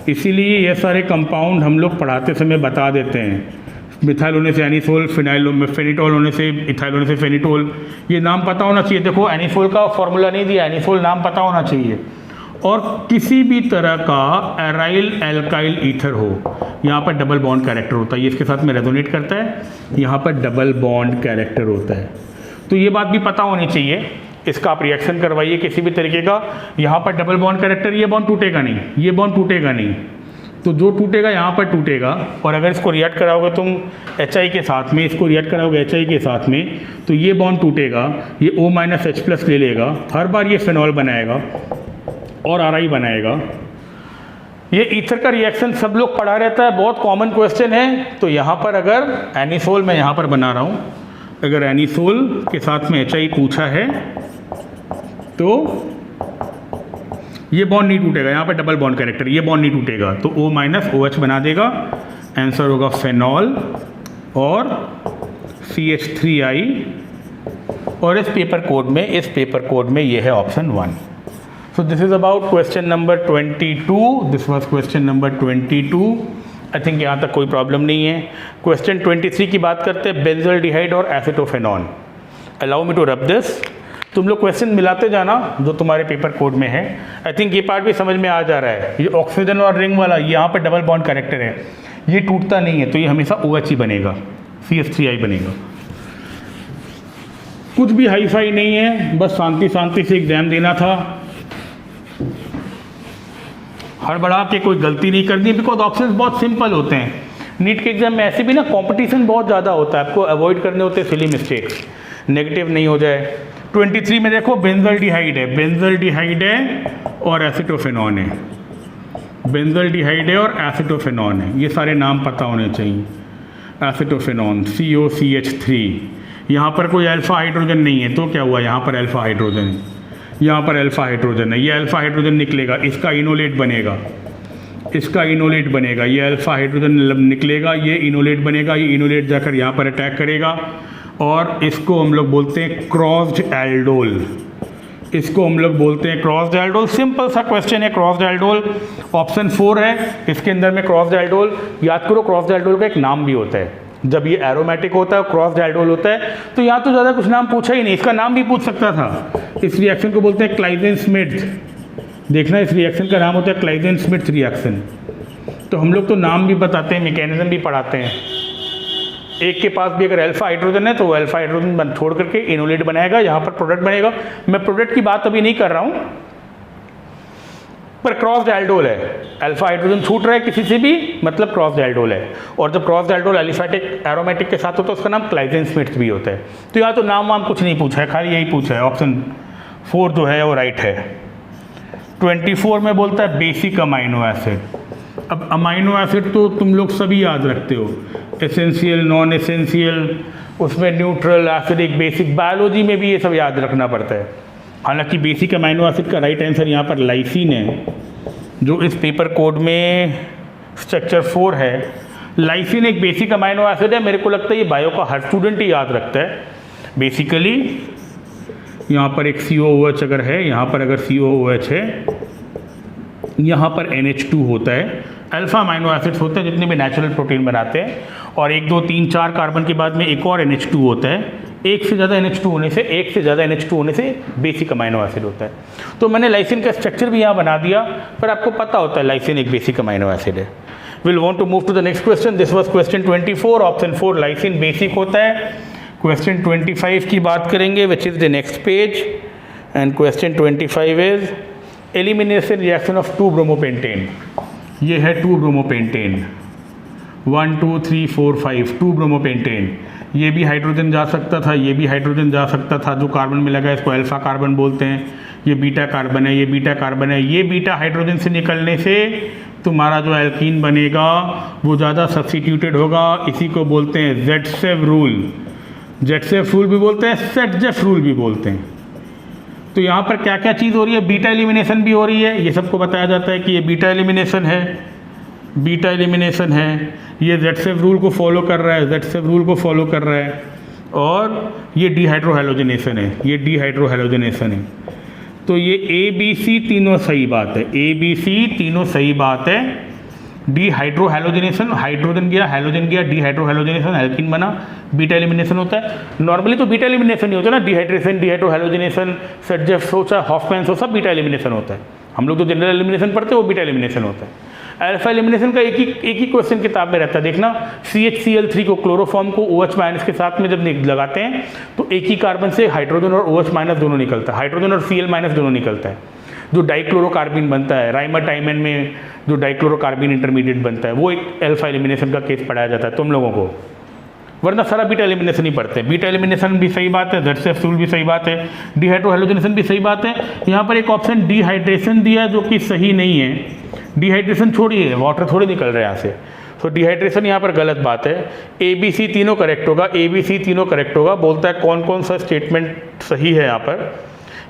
इसीलिए ये सारे कंपाउंड हम लोग पढ़ाते समय बता देते हैं। मिथाइल होने से एनीसोल, फेनिटोल होने से इथाइल होने से फेनिटोल, ये नाम पता होना चाहिए। देखो एनीसोल का फॉर्मूला नहीं दिया, एनीसोल नाम पता होना चाहिए। और किसी भी तरह का एराइल एल्काइल ईथर हो, यहाँ पर डबल बॉन्ड कैरेक्टर होता है, ये इसके साथ में रेजोनेट करता है, यहाँ पर डबल बॉन्ड कैरेक्टर होता है। तो ये बात भी पता होनी चाहिए। इसका आप रिएक्शन करवाइए किसी भी तरीके का, यहाँ पर डबल बॉन्ड कैरेक्टर, ये बॉन्ड टूटेगा नहीं, ये बॉन्ड टूटेगा नहीं, तो जो टूटेगा यहाँ पर टूटेगा। और अगर इसको रिएक्ट कराओगे तुम HI के साथ में, इसको रिएक्ट कराओगे HI के साथ में, तो ये बॉन्ड टूटेगा, ये O-H+ ले लेगा, हर बार ये फेनॉल बनाएगा और RI बनाएगा। ये ईथर का रिएक्शन सब लोग पढ़ा रहता है, बहुत कॉमन क्वेश्चन है। तो यहाँ पर अगर एनीसोल मैं यहाँ पर बना रहा हूँ, अगर एनीसोल के साथ में HI पूछा है तो ये बॉन्ड नहीं टूटेगा, यहाँ पर डबल बॉन्ड कैरेक्टर, ये बॉन्ड नहीं टूटेगा, तो O-OH बना देगा। आंसर होगा फेनॉल और CH3I। और इस पेपर कोड में ये है option 1। So this is about question number 22। This was question number 22। I think यहाँ तक कोई प्रॉब्लम नहीं है। क्वेश्चन 23 की बात करते हैं, बेंजोल्डिहाइड और acetophenone. Allow me to rub this. तुम लोग क्वेश्चन मिलाते जाना जो तुम्हारे पेपर कोड में है। आई थिंक ये पार्ट भी समझ में आ जा रहा है। ये ऑक्सीजन और रिंग वाला, यहाँ पर डबल बॉन्ड कैरेक्टर है, ये टूटता नहीं है, तो ये हमेशा OH ही बनेगा, CH3I बनेगा। कुछ भी हाई फाई नहीं है, बस शांति शांति से एग्जाम देना था, हड़बड़ा के कोई गलती नहीं करनी, बिकॉज ऑप्शंस बहुत सिंपल होते हैं। नीट के एग्जाम में ऐसे भी ना कंपटीशन बहुत ज़्यादा होता है, आपको अवॉइड करने होते हैं सिली मिस्टेक्स, नेगेटिव नहीं हो जाए। 23 में देखो बेंजोल्डिहाइड है और एसिटोफेनॉन है, बेंजोल्डिहाइड है और एसिटोफेनॉन है, ये सारे नाम पता होने चाहिए। एसिटोफेनॉन COCH3, यहाँ पर कोई अल्फा हाइड्रोजन नहीं है, तो क्या हुआ, यहाँ पर अल्फा हाइड्रोजन है, यहाँ पर अल्फा हाइड्रोजन है, ये अल्फा हाइड्रोजन निकलेगा, इसका इनोलेट बनेगा, ये अल्फा हाइड्रोजन निकलेगा, ये इनोलेट बनेगा, ये इनोलेट जाकर यहाँ पर अटैक करेगा और इसको हम लोग बोलते हैं क्रॉस्ड एल्डोल। सिंपल सा क्वेश्चन है, क्रॉस्ड एल्डोल। ऑप्शन 4 है, इसके अंदर में क्रॉस्ड एल्डोल। याद करो क्रॉस्ड एल्डोल का एक नाम भी होता है, जब ये एरोमेटिक होता है, क्रॉस्ड एल्डोल होता है, तो यहाँ तो ज़्यादा कुछ नाम पूछा ही नहीं, इसका नाम भी पूछ सकता था। इस रिएक्शन को बोलते हैं क्लाइजेन-स्मिथ। देखना, इस रिएक्शन का नाम होता है क्लाइजेन-स्मिथ रिएक्शन। तो हम लोग तो नाम भी बताते हैं, मैकेनिज्म भी पढ़ाते हैं। एक के पास भी अगर अल्फा हाइड्रोजन है तो वो अल्फा हाइड्रोजन छोड़ करके इनोलेट बनाएगा, यहाँ पर प्रोडक्ट बनेगा। मैं प्रोडक्ट की बात अभी नहीं कर रहा हूँ, पर क्रॉस्ड एल्डोल है, अल्फा हाइड्रोजन छूट रहा है किसी से भी, मतलब क्रॉस्ड एल्डोल है। और जब क्रॉस्ड एल्डोल एलिफेटिक एरोमेटिक के साथ होता है उसका नाम क्लाइजेन-स्मिथ भी होता है। तो यहाँ तो नाम वाम कुछ नहीं पूछा है, खाली यही पूछा है। ऑप्शन 4 जो है वो राइट है। 24 में बोलता है बेसिक अमाइनो एसिड। अब अमाइनो एसिड तो तुम लोग सभी याद रखते हो, एसेंशियल, नॉन एसेंशियल, उसमें न्यूट्रल, एसिडिक, बेसिक, बायोलॉजी में भी ये सब याद रखना पड़ता है। हालांकि बेसिक अमाइनो एसिड का राइट आंसर यहाँ पर लाइसिन है। जो इस पेपर कोड में स्ट्रक्चर 4 है, लाइसिन एक बेसिक अमाइनो एसिड है। मेरे को लगता है ये बायो का हर स्टूडेंट ही याद रखता है। बेसिकली यहाँ पर एक COOH अगर है, यहाँ पर अगर COOH है, यहाँ पर NH2 होता है। अल्फा अमाइनो एसिड्स होते हैं जितने भी नेचुरल प्रोटीन बनाते हैं, और 1 2 3 4 कार्बन के बाद में एक और NH2 होता है। एक से ज़्यादा NH2 होने से बेसिक अमाइनो एसिड होता है। तो मैंने लाइसिन का स्ट्रक्चर भी यहाँ बना दिया, पर आपको पता होता है लाइसिन एक बेसिक अमाइनो एसिड है। We'll want to move to the next question. This was question 24, option 4 lysine basic होता है। क्वेश्चन 25 की बात करेंगे, which is the next page, and question 25 is elimination reaction of 2 bromopentane. ये है 2 bromopentane, 1 2 3 4 5 2 bromopentane. ये भी हाइड्रोजन जा सकता था, ये भी हाइड्रोजन जा सकता था। जो कार्बन में लगा है इसको अल्फा कार्बन बोलते हैं। ये बीटा कार्बन है, ये बीटा कार्बन है। ये बीटा हाइड्रोजन से निकलने से तुम्हारा जो एल्कीन बनेगा वो ज़्यादा सब्स्टिट्यूटेड होगा। इसी को बोलते हैं जेटसेव रूल। जेटसेव रूल भी बोलते हैं, सेटजेफ रूल भी बोलते हैं। तो यहाँ पर क्या क्या चीज़ हो रही है, बीटा एलिमिनेशन भी हो रही है। ये सबको बताया जाता है कि ये बीटा एलिमिनेशन है, बीटा एलिमिनेशन है। ये जेटसेव रूल को फॉलो कर रहा है, जेटसेव रूल को फॉलो कर रहा है। और ये डीहाइड्रोहैलोजिनेशन है, ये डीहाइड्रोहैलोजिनेशन है। तो ये ABC तीनों सही बात है, ABC तीनों सही बात है। डीहाइड्रोहैलोजिनेशन, हाइड्रोजन गया, हैलोजन गया, डीहाइड्रोहैलोजिनेशन, एल्कीन बना, बीटा एलिमिनेशन होता है। नॉर्मली तो बीटा एलिमिनेशन ही होता है ना, डिहाइड्रेशन, डीहाइड्रोहैलोजिनेशन, सेटजेफ हो चाहे हॉफमैन हो, सब बीटा एलिमिनेशन होता है। हम लोग जो जनरल एलिमिनेशन पढ़ते हैं वो बीटा एलिमिनेशन होता है। अल्फा एलिमिनेशन का एक ही क्वेश्चन किताब में रहता है, देखना। CHCl3 को, क्लोरोफॉर्म को OH माइनस के साथ में जब लगाते हैं तो एक ही कार्बन से हाइड्रोजन और OH माइनस दोनों निकलता है, हाइड्रोजन और Cl माइनस दोनों निकलता है। जो डाइक्लोरोकार्बिन बनता है, राइमाटाइमन में जो डाइक्लोरोकार्बिन इंटरमीडिएट बनता है, वो एक अल्फा एलिमिनेशन का केस पढ़ाया जाता है तुम लोगों को, वरना सारा बीटा एलिमिनेशन ही पढ़ते हैं। बीटा एलिमिनेशन भी सही बात है, जेटसेफ रूल भी सही बात है, डीहाइड्रोहैलोजिनेशन भी सही बात है। यहाँ पर एक ऑप्शन डिहाइड्रेशन दिया है जो कि सही नहीं है। डिहाइड्रेशन छोड़िए, वाटर थोड़ी निकल रहा है यहाँ से, तो डिहाइड्रेशन यहाँ पर गलत बात है। ABC तीनों करेक्ट होगा, ABC तीनों करेक्ट होगा। बोलता है कौन कौन सा स्टेटमेंट सही है यहाँ पर,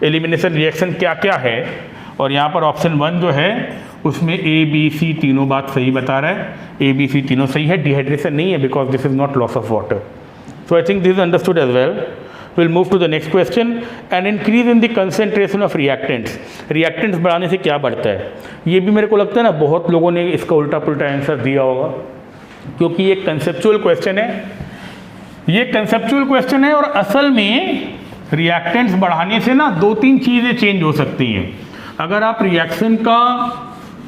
एलिमिनेशन रिएक्शन क्या क्या है। और यहाँ पर ऑप्शन 1 जो है उसमें ABC तीनों बात सही बता रहा है, ABC तीनों सही है। डिहाइड्रेशन नहीं है because this is not loss of water. So I think this is understood as well. We'll move to the next question. An increase in the concentration of reactants. Reactants बढ़ाने से क्या बढ़ता है, ये भी मेरे को लगता है ना बहुत लोगों ने इसका उल्टा पुल्टा आंसर दिया होगा, क्योंकि ये कंसेप्चुअल क्वेश्चन है। ये कंसेप्चुअल क्वेश्चन है और असल में रिएक्टेंट्स बढ़ाने से ना 2-3 चीज़ें चेंज हो सकती हैं। अगर आप रिएक्शन का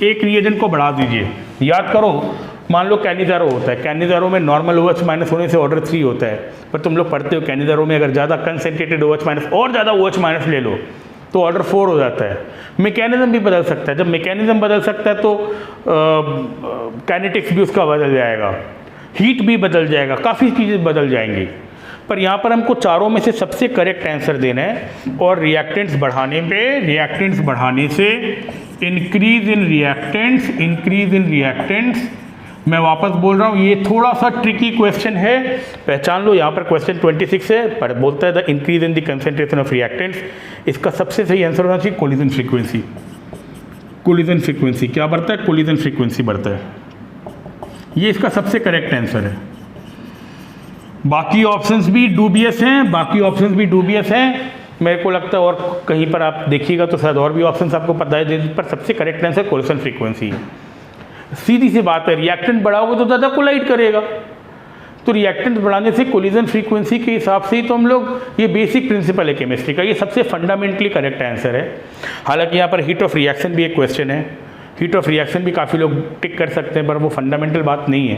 एक रिएजेंट को बढ़ा दीजिए, याद करो, मान लो कैनिजारो होता है, कैनिजारो में नॉर्मल OH माइनस होने से ऑर्डर 3 होता है, पर तुम लोग पढ़ते हो कैनिजारो में अगर ज़्यादा कंसेंट्रेटेड OH माइनस और ज़्यादा OH माइनस ले लो तो ऑर्डर 4 हो जाता है। मैकेनिज्म भी बदल सकता है, जब मैकेनिज्म बदल सकता है तो काइनेटिक्स भी उसका बदल जाएगा, हीट भी बदल जाएगा, काफ़ी चीज़ें बदल जाएंगी। पर यहाँ पर हमको चारों में से सबसे करेक्ट आंसर देना है, और रिएक्टेंट्स बढ़ाने पे, रिएक्टेंट्स बढ़ाने से increase in reactants, increase in reactants. मैं वापस बोल रहा हूँ, ये थोड़ा सा ट्रिकी क्वेश्चन है, पहचान लो। यहाँ पर क्वेश्चन 26 है, पर बोलता है the increase in the concentration of reactants. इसका सबसे सही आंसर होना चाहिए कोलिजन फ्रीक्वेंसी। कोलिजन फ्रीक्वेंसी क्या बढ़ता है, कोलिजन फ्रीक्वेंसी बढ़ता है, ये इसका सबसे करेक्ट आंसर है। बाकी ऑप्शंस भी डूबियस हैं, बाकी ऑप्शंस भी डूबियस हैं। मेरे को लगता है और कहीं पर आप देखिएगा तो शायद और भी ऑप्शंस आपको पता है, पर सबसे करेक्ट आंसर कोलिजन फ्रीक्वेंसी है। सीधी सी बात है, रिएक्टेंट बढ़ाओगे तो ज़्यादा कोलाइड करेगा, तो रिएक्टेंट बढ़ाने से कोलिजन फ्रीक्वेंसी के हिसाब से ही तो हम लोग, ये बेसिक प्रिंसिपल है केमिस्ट्री का, ये सबसे फंडामेंटली करेक्ट आंसर है। हालांकि यहाँ पर हीट ऑफ रिएक्शन भी एक क्वेश्चन है, हीट ऑफ रिएक्शन भी काफ़ी लोग टिक कर सकते हैं, पर वो फंडामेंटल बात नहीं है,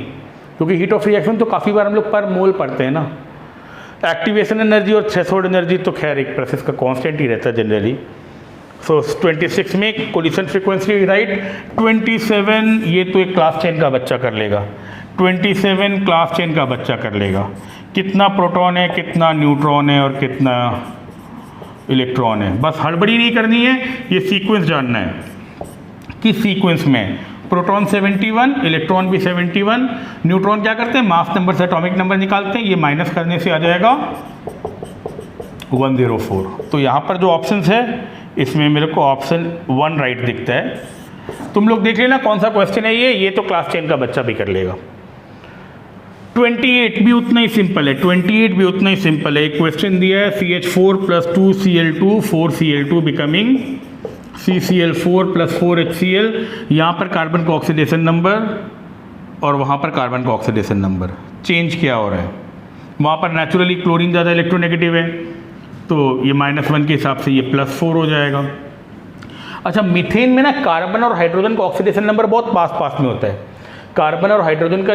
क्योंकि हीट ऑफ रिएक्शन तो काफ़ी बार हम लोग पर मोल पढ़ते हैं ना। एक्टिवेशन एनर्जी और थ्रेशोल्ड एनर्जी तो खैर एक प्रोसेस का कांस्टेंट ही रहता है जनरली। सो 26 में कोलिजन फ्रीक्वेंसी राइट। 27 ये तो एक क्लास 10 का बच्चा कर लेगा, 27 क्लास 10 का बच्चा कर लेगा। कितना प्रोटॉन है, कितना न्यूट्रॉन है और कितना इलेक्ट्रॉन है, बस हड़बड़ी नहीं करनी है, ये सीक्वेंस जानना है। किस सीक्वेंस में, प्रोटॉन 71, इलेक्ट्रॉन भी 71, न्यूट्रॉन क्या करते हैं, मास नंबर से एटॉमिक नंबर निकालते हैं, ये माइनस करने से आ जाएगा 104। तो यहाँ पर जो ऑप्शंस है इसमें मेरे को ऑप्शन 1 राइट दिखता है, तुम लोग देख लेना कौन सा क्वेश्चन है ये तो क्लास 10 का बच्चा भी कर लेगा। 28 भी उतना ही सिंपल है, 28 भी उतना ही सिंपल है। एक क्वेश्चन दिया है CH4 + 2Cl2 4Cl2 becoming CCl4 + 4HCl। यहाँ पर कार्बन का ऑक्सीडेशन नंबर और वहाँ पर कार्बन का ऑक्सीडेशन नंबर चेंज क्या हो रहा है। वहाँ पर नेचुरली क्लोरीन ज़्यादा इलेक्ट्रोनेगेटिव है तो ये -1 के हिसाब से ये +4 हो जाएगा। अच्छा, मीथेन में ना कार्बन और हाइड्रोजन का ऑक्सीडेशन नंबर बहुत पास में होता है। कार्बन और हाइड्रोजन का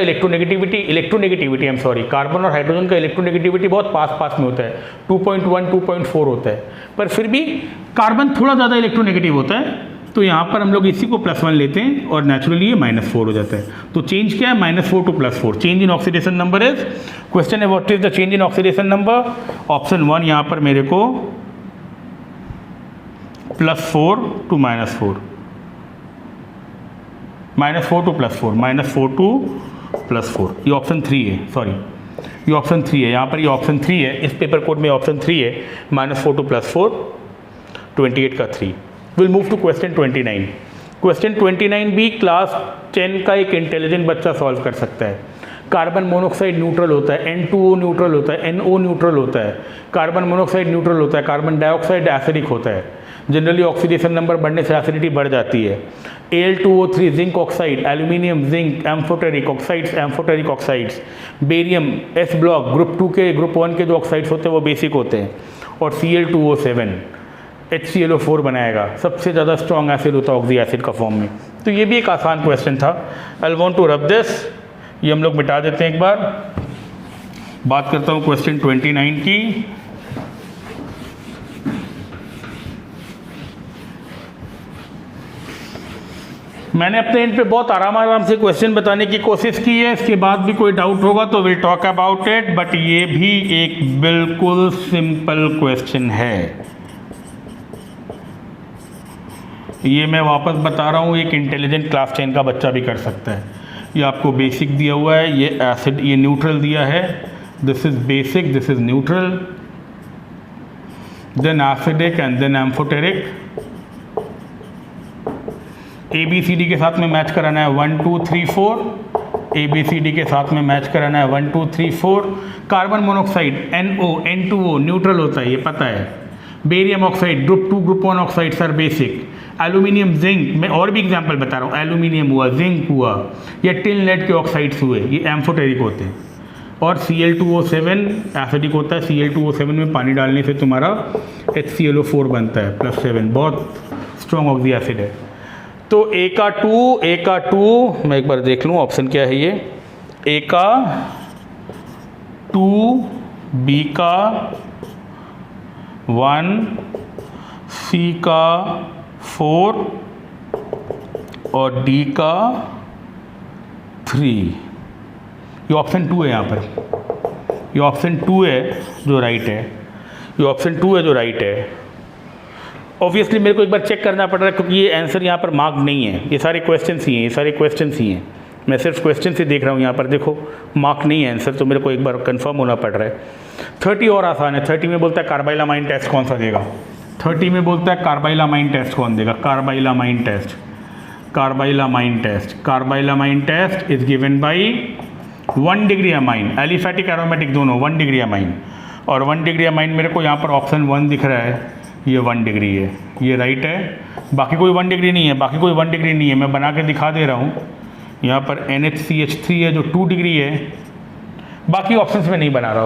कार्बन और हाइड्रोजन का इलेक्ट्रोनेगेटिविटी बहुत पास में होता है, 2.1 2.4 होता है, पर फिर भी कार्बन थोड़ा ज़्यादा इलेक्ट्रोनेगेटिव होता है। तो यहाँ पर हम लोग इसी को +1 लेते हैं और नेचुरली ये -4 हो जाता है। तो चेंज क्या है, -4 to +4, change in oxidation number is. Question है what is the change in oxidation number. Option 1 यहाँ पर मेरे को +4 to -4, -4 to +4, -4 to +4, ये ऑप्शन 3 है। सॉरी, ये ऑप्शन 3 है, यहाँ पर ये ऑप्शन 3 है, इस पेपर कोड में ऑप्शन 3 है, -4 to +4, 28 का 3। We'll move to question 29। Question 29 भी क्लास 10 का एक इंटेलिजेंट बच्चा सॉल्व कर सकता है। कार्बन मोनोऑक्साइड न्यूट्रल होता है, N2O न्यूट्रल होता है, NO न्यूट्रल होता है, कार्बन मोनोऑक्साइड न्यूट्रल होता है, कार्बन डाइऑक्साइड एसिडिक होता है। जनरली ऑक्सीडेशन नंबर बढ़ने से एसिडिटी बढ़ जाती है। Al2O3 zinc oxide, aluminium, zinc, amphoteric oxides, barium, S block, group 2 के, ग्रुप 1 के जो ऑक्साइड्स होते हैं वो बेसिक होते हैं, और Cl2O7 HClO4 बनाएगा। सबसे ज़्यादा स्ट्रॉन्ग एसिड होता है ऑक्सी एसिड का फॉर्म में। तो ये भी एक आसान क्वेश्चन था। I want to rub this, ये हम लोग मिटा देते हैं एक बार। बात करता हूँ क्वेश्चन 29 की। मैंने अपने एंड पे बहुत आराम से क्वेश्चन बताने की कोशिश की है। इसके बाद भी कोई डाउट होगा तो will talk about it, but ये भी एक बिल्कुल सिंपल क्वेश्चन है। ये मैं वापस बता रहा हूँ, एक इंटेलिजेंट क्लास 10 का बच्चा भी कर सकता है। ये आपको बेसिक दिया हुआ है, ये एसिड, ये न्यूट्रल दिया है, this is basic, this is neutral, then acidic and then amphoteric. ABCD के साथ में मैच कराना है 1 2 3 4, ABCD के साथ में मैच कराना है 1 2 3 4। Carbon monoxide NO N2O neutral होता है, ये पता है। Barium oxide, group 2 group 1 oxides are basic. Aluminium, zinc, मैं और भी एग्जांपल बता रहा हूँ, एल्यूमिनियम हुआ, जिंक हुआ, या टिन लेड के ऑक्साइड्स हुए, ये एम्फोटेरिक होते हैं। और Cl2O7 एसिडिक होता है, Cl2O7 में पानी डालने से तुम्हारा HClO4 बनता है +7, बहुत स्ट्रॉन्ग ऑक्सी एसिड है। तो A का 2, मैं एक बार देख लूँ ऑप्शन क्या है ये, A का 2, B का 1, C का 4 और D का 3। ये ऑप्शन 2 है यहाँ पर, ये ऑप्शन 2 है जो राइट है, ये ऑप्शन 2 है जो राइट है। ऑब्वियसली मेरे को एक बार चेक करना पड़ रहा है क्योंकि ये आंसर यहाँ पर मार्क नहीं है, ये सारे क्वेश्चन ही हैं, ये सारे क्वेश्चन ही हैं। मैं सिर्फ क्वेश्चन से देख रहा हूँ, यहाँ पर देखो मार्क नहीं है आंसर, तो मेरे को एक बार कंफर्म होना पड़ रहा है। 30 और आसान है। 30 में बोलता है कार्बाइलामाइन टेस्ट कौन सा देगा, 30 में बोलता है कार्बाइलामाइन टेस्ट कौन देगा। Carbylamine test is given by 1 degree amine, aliphatic aromatic दोनों 1 डिग्री अमाइन, और 1 डिग्री अमाइन मेरे को यहाँ पर ऑप्शन 1 दिख रहा है, ये 1 डिग्री है, ये राइट है। बाकी कोई 1 डिग्री नहीं है, बाकी कोई 1 डिग्री नहीं है, मैं बना के दिखा दे रहा हूँ। यहाँ पर NHCH3 है जो 2 डिग्री है, बाकी ऑप्शंस में नहीं बना रहा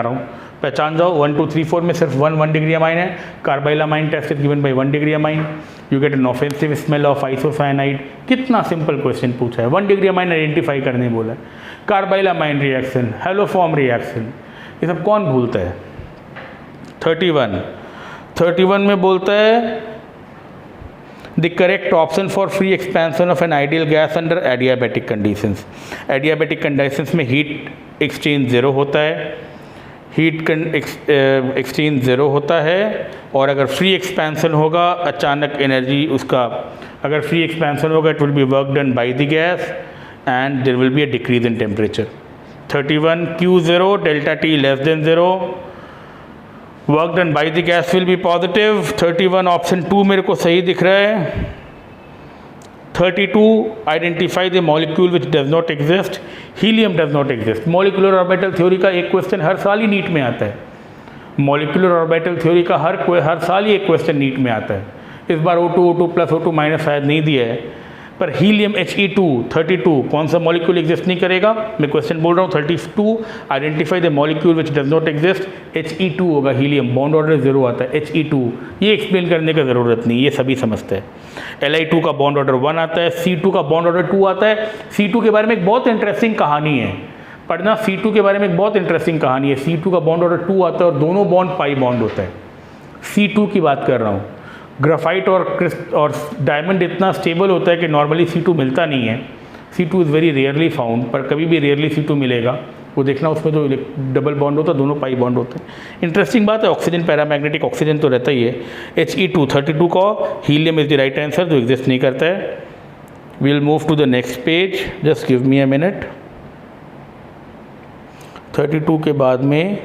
हूँ, पहचान जाओ। 1 2 3 4 में सिर्फ 1 डिग्री अमाइन है। Carbylamine test is given by 1 degree amine, you get an offensive smell of isocyanide. कितना सिंपल क्वेश्चन पूछा है, 1 डिग्री अमाइन आइडेंटिफाई करने बोला है। कार्बाइलामाइन रिएक्शन, हेलोफॉर्म रिएक्शन, ये सब कौन भूलता है। 31 में बोलता है the correct option for free expansion of an ideal gas under adiabatic conditions. Adiabatic conditions में हीट एक्सचेंज ज़ीरो होता है, होता है, और अगर फ्री एक्सपेंशन होगा अचानक एनर्जी उसका, अगर फ्री एक्सपेंशन होगा it will be work done by the gas and there will be a decrease in temperature. 31 Q0 delta T less than 0, work done by the gas will be positive. 31 option 2 मेरे को सही दिख रहा है। 32 identify the molecule which does not exist, helium does not exist. Molecular orbital theory का एक question हर साल ही NEET में आता है। मॉलिक्यूलर ऑर्बिटल थ्योरी का हर साल ही एक क्वेश्चन नीट में आता है। इस बार O2 प्लस O2 माइनस शायद नहीं दिया है, पर हीलियम He2 32 कौन सा मॉलिक्यूल एग्जिस्ट नहीं करेगा, मैं क्वेश्चन बोल रहा हूँ। 32 identify the molecule which does not exist, He2 होगा हीलियम, बॉन्ड ऑर्डर 0 आता है He2। ये एक्सप्लेन करने की ज़रूरत नहीं, ये सभी समझते हैं। Li2 का बॉन्ड ऑर्डर 1 आता है, C2 का बॉन्ड ऑर्डर 2 आता है। C2 के बारे में एक बहुत इंटरेस्टिंग कहानी है, पढ़ना। C2 के बारे में एक बहुत इंटरेस्टिंग कहानी है। C2 का बॉन्ड ऑर्डर 2 आता है और दोनों बॉन्ड पाई बॉन्ड होता है। C2 की बात कर रहा हूँ। ग्राफाइट और डायमंड इतना स्टेबल होता है कि नॉर्मली C2 मिलता नहीं है। C2 is very rarely found, पर कभी भी रेयरली C2 मिलेगा, वो देखना। उसमें जो डबल बॉन्ड होता है, दोनों पाई बॉन्ड होते हैं। इंटरेस्टिंग बात है, ऑक्सीजन पैरामैग्नेटिक ऑक्सीजन तो रहता ही है। He2 32 का helium is the right answer, जो एग्जिस्ट नहीं करता है। We will move to the next page, just give me a minute. 32 के बाद में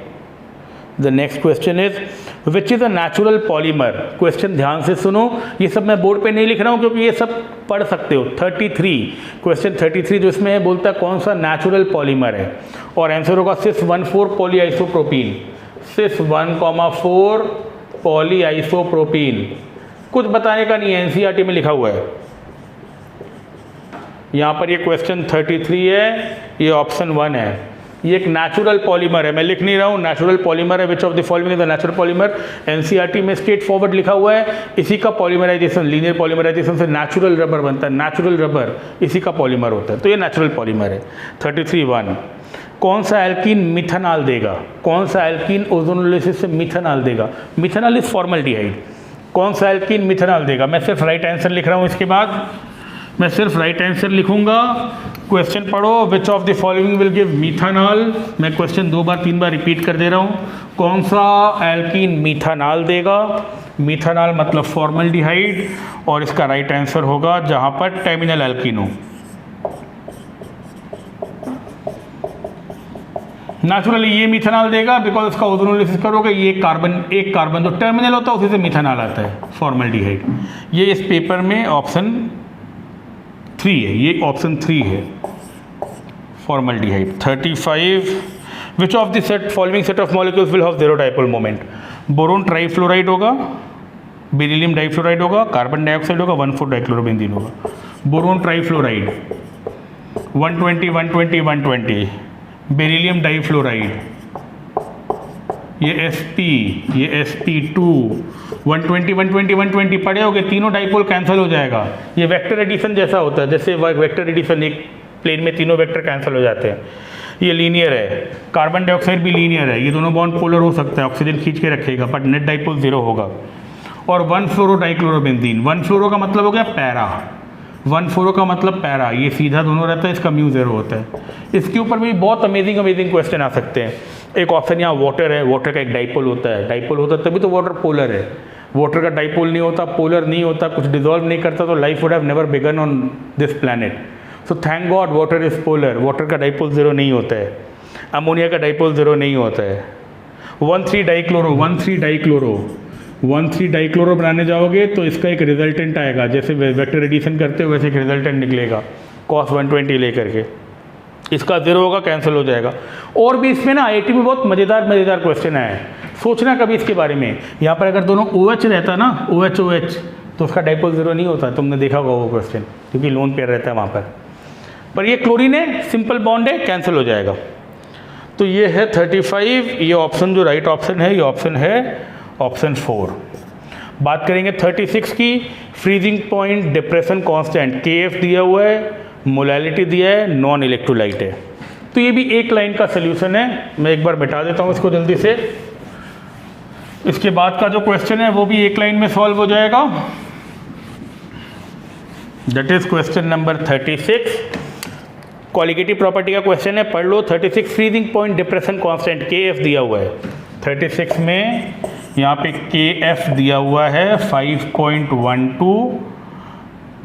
the next question is which is a natural polymer. Question ध्यान से सुनो, ये सब मैं बोर्ड पे नहीं लिख रहा हूँ क्योंकि ये सब पढ़ सकते हो। 33 क्वेश्चन 33 जो इसमें है, बोलता है कौन सा नेचुरल पॉलीमर है, और आंसर होगा सिस 1,4 पॉलीआइसोप्रोपीन। सिस 1,4 पॉलीआइसोप्रोपीन। कुछ बताने का नहीं है, NCERT में लिखा हुआ है। यहाँ पर ये क्वेश्चन 33 है, ये ऑप्शन 1 है। ये एक नेचुरल पॉलीमर है, मैं लिख नहीं रहा हूँ। नेचुरल पॉलीमर है, विच of the following is the natural polymer. NCERT में स्ट्रेट फॉरवर्ड लिखा हुआ है। इसी का पॉलीमराइजेशन, लीनियर पॉलीमराइजेशन से नेचुरल रबर बनता है। नेचुरल रबर इसी का पॉलीमर होता है, तो ये नेचुरल पॉलीमर है। 33(1) कौन सा एल्कीन मिथेनॉल देगा? कौन सा एल्कीन ओजोनोलिसिस से मिथेनॉल देगा? Methanol is formaldehyde. कौन सा एल्कीन मिथेनॉल देगा? मैं सिर्फ राइट आंसर लिख रहा हूँ, इसके बाद मैं सिर्फ राइट आंसर लिखूंगा। क्वेश्चन पढ़ो, विच of the following will give methanol. मैं क्वेश्चन 2 बार 3 बार रिपीट कर दे रहा हूँ। कौन सा एल्कीन मिथेनॉल देगा? मिथेनॉल मतलब फॉर्मल्डिहाइड, और इसका राइट आंसर होगा जहाँ पर टर्मिनल एल्कीन हो। नेचुरली ये मिथेनॉल देगा, बिकॉज इसका ओजोनोलिसिस करोगे, ये एक कार्बन जो टर्मिनल होता है उसी से मिथेनॉल आता है, फॉर्मल्डिहाइड। ये इस पेपर में ऑप्शन 3 है, ये ऑप्शन 3 है, formaldehyde. 35 which of the set following set of molecules will have 0 dipole moment. Boron trifluoride होगा, बेरिलियम डाइफ्लोराइड होगा, कार्बन डाइऑक्साइड होगा, 1,4 डाइक्लोरोबेंजीन होगा। बोरोन ट्राइफ्लोराइड 120 120 120, बेरिलियम डाइफ्लोराइड ये Sp, ये Sp2 120 120 120 पढ़े होगे, तीनों डाइपोल कैंसिल हो जाएगा। ये वेक्टर एडिशन जैसा होता है, जैसे वेक्टर एडिशन, एक प्लेन में तीनों वेक्टर कैंसिल हो जाते हैं। ये लीनियर है। कार्बन डाइऑक्साइड भी लीनियर है, ये दोनों बॉन्ड पोलर हो सकता है, ऑक्सीजन खींच के रखेगा, बट नेट डाइपोल 0 होगा। और 1,फ्लोरो डाइक्लोरोबेंजीन, 1,फ्लोरो का मतलब हो गया पैरा, 1,4 का मतलब पैरा, ये सीधा दोनों रहता है, इसका म्यू 0 होता है। इसके ऊपर भी बहुत अमेजिंग क्वेश्चन आ सकते हैं। एक ऑप्शन यहाँ वाटर है, वाटर का एक डाइपोल होता है, डाइपोल होता है तभी तो वाटर पोलर है। वाटर का डाइपोल नहीं होता, पोलर नहीं होता, कुछ डिजॉल्व नहीं करता, तो life would have never began on this planet. So thank God water is polar, water का डाइपोल 0 नहीं होता है, अमोनिया का डाइपोल 0 नहीं होता है। 1,3 डाइक्लोरो बनाने जाओगे तो इसका एक रिजल्टेंट आएगा, जैसे वेक्टर एडिशन करते हो वैसे एक रिजल्टेंट निकलेगा, cos 120 लेकर के, इसका 0 होगा, कैंसिल हो जाएगा। और भी इसमें ना IIT में बहुत मज़ेदार क्वेश्चन है, सोचना कभी इसके बारे में। यहाँ पर अगर दोनों OH रहता ना, OH तो उसका डाइपोल 0 नहीं होता, तुमने देखा होगा वो क्वेश्चन, क्योंकि लोन पेयर रहता है वहाँ पर ये क्लोरीन है, सिंपल बॉन्ड है, कैंसिल हो जाएगा। तो ये है 35, ये ऑप्शन जो राइट ऑप्शन है, ये ऑप्शन है ऑप्शन 4। बात करेंगे 36 की। Freezing point depression constant KF दिया हुआ है, मोलैलिटी दिया है, नॉन इलेक्ट्रोलाइट है। तो ये भी एक लाइन का सोल्यूशन है, मैं एक बार मिटा देता हूँ इसको जल्दी से। इसके बाद का जो क्वेश्चन है वो भी एक लाइन में सॉल्व हो जाएगा, that is question number 36। Qualitative property का क्वेश्चन है, पढ़ लो। 36 freezing point depression constant KF दिया हुआ है। 36 में यहाँ पे KF दिया हुआ है 5.12,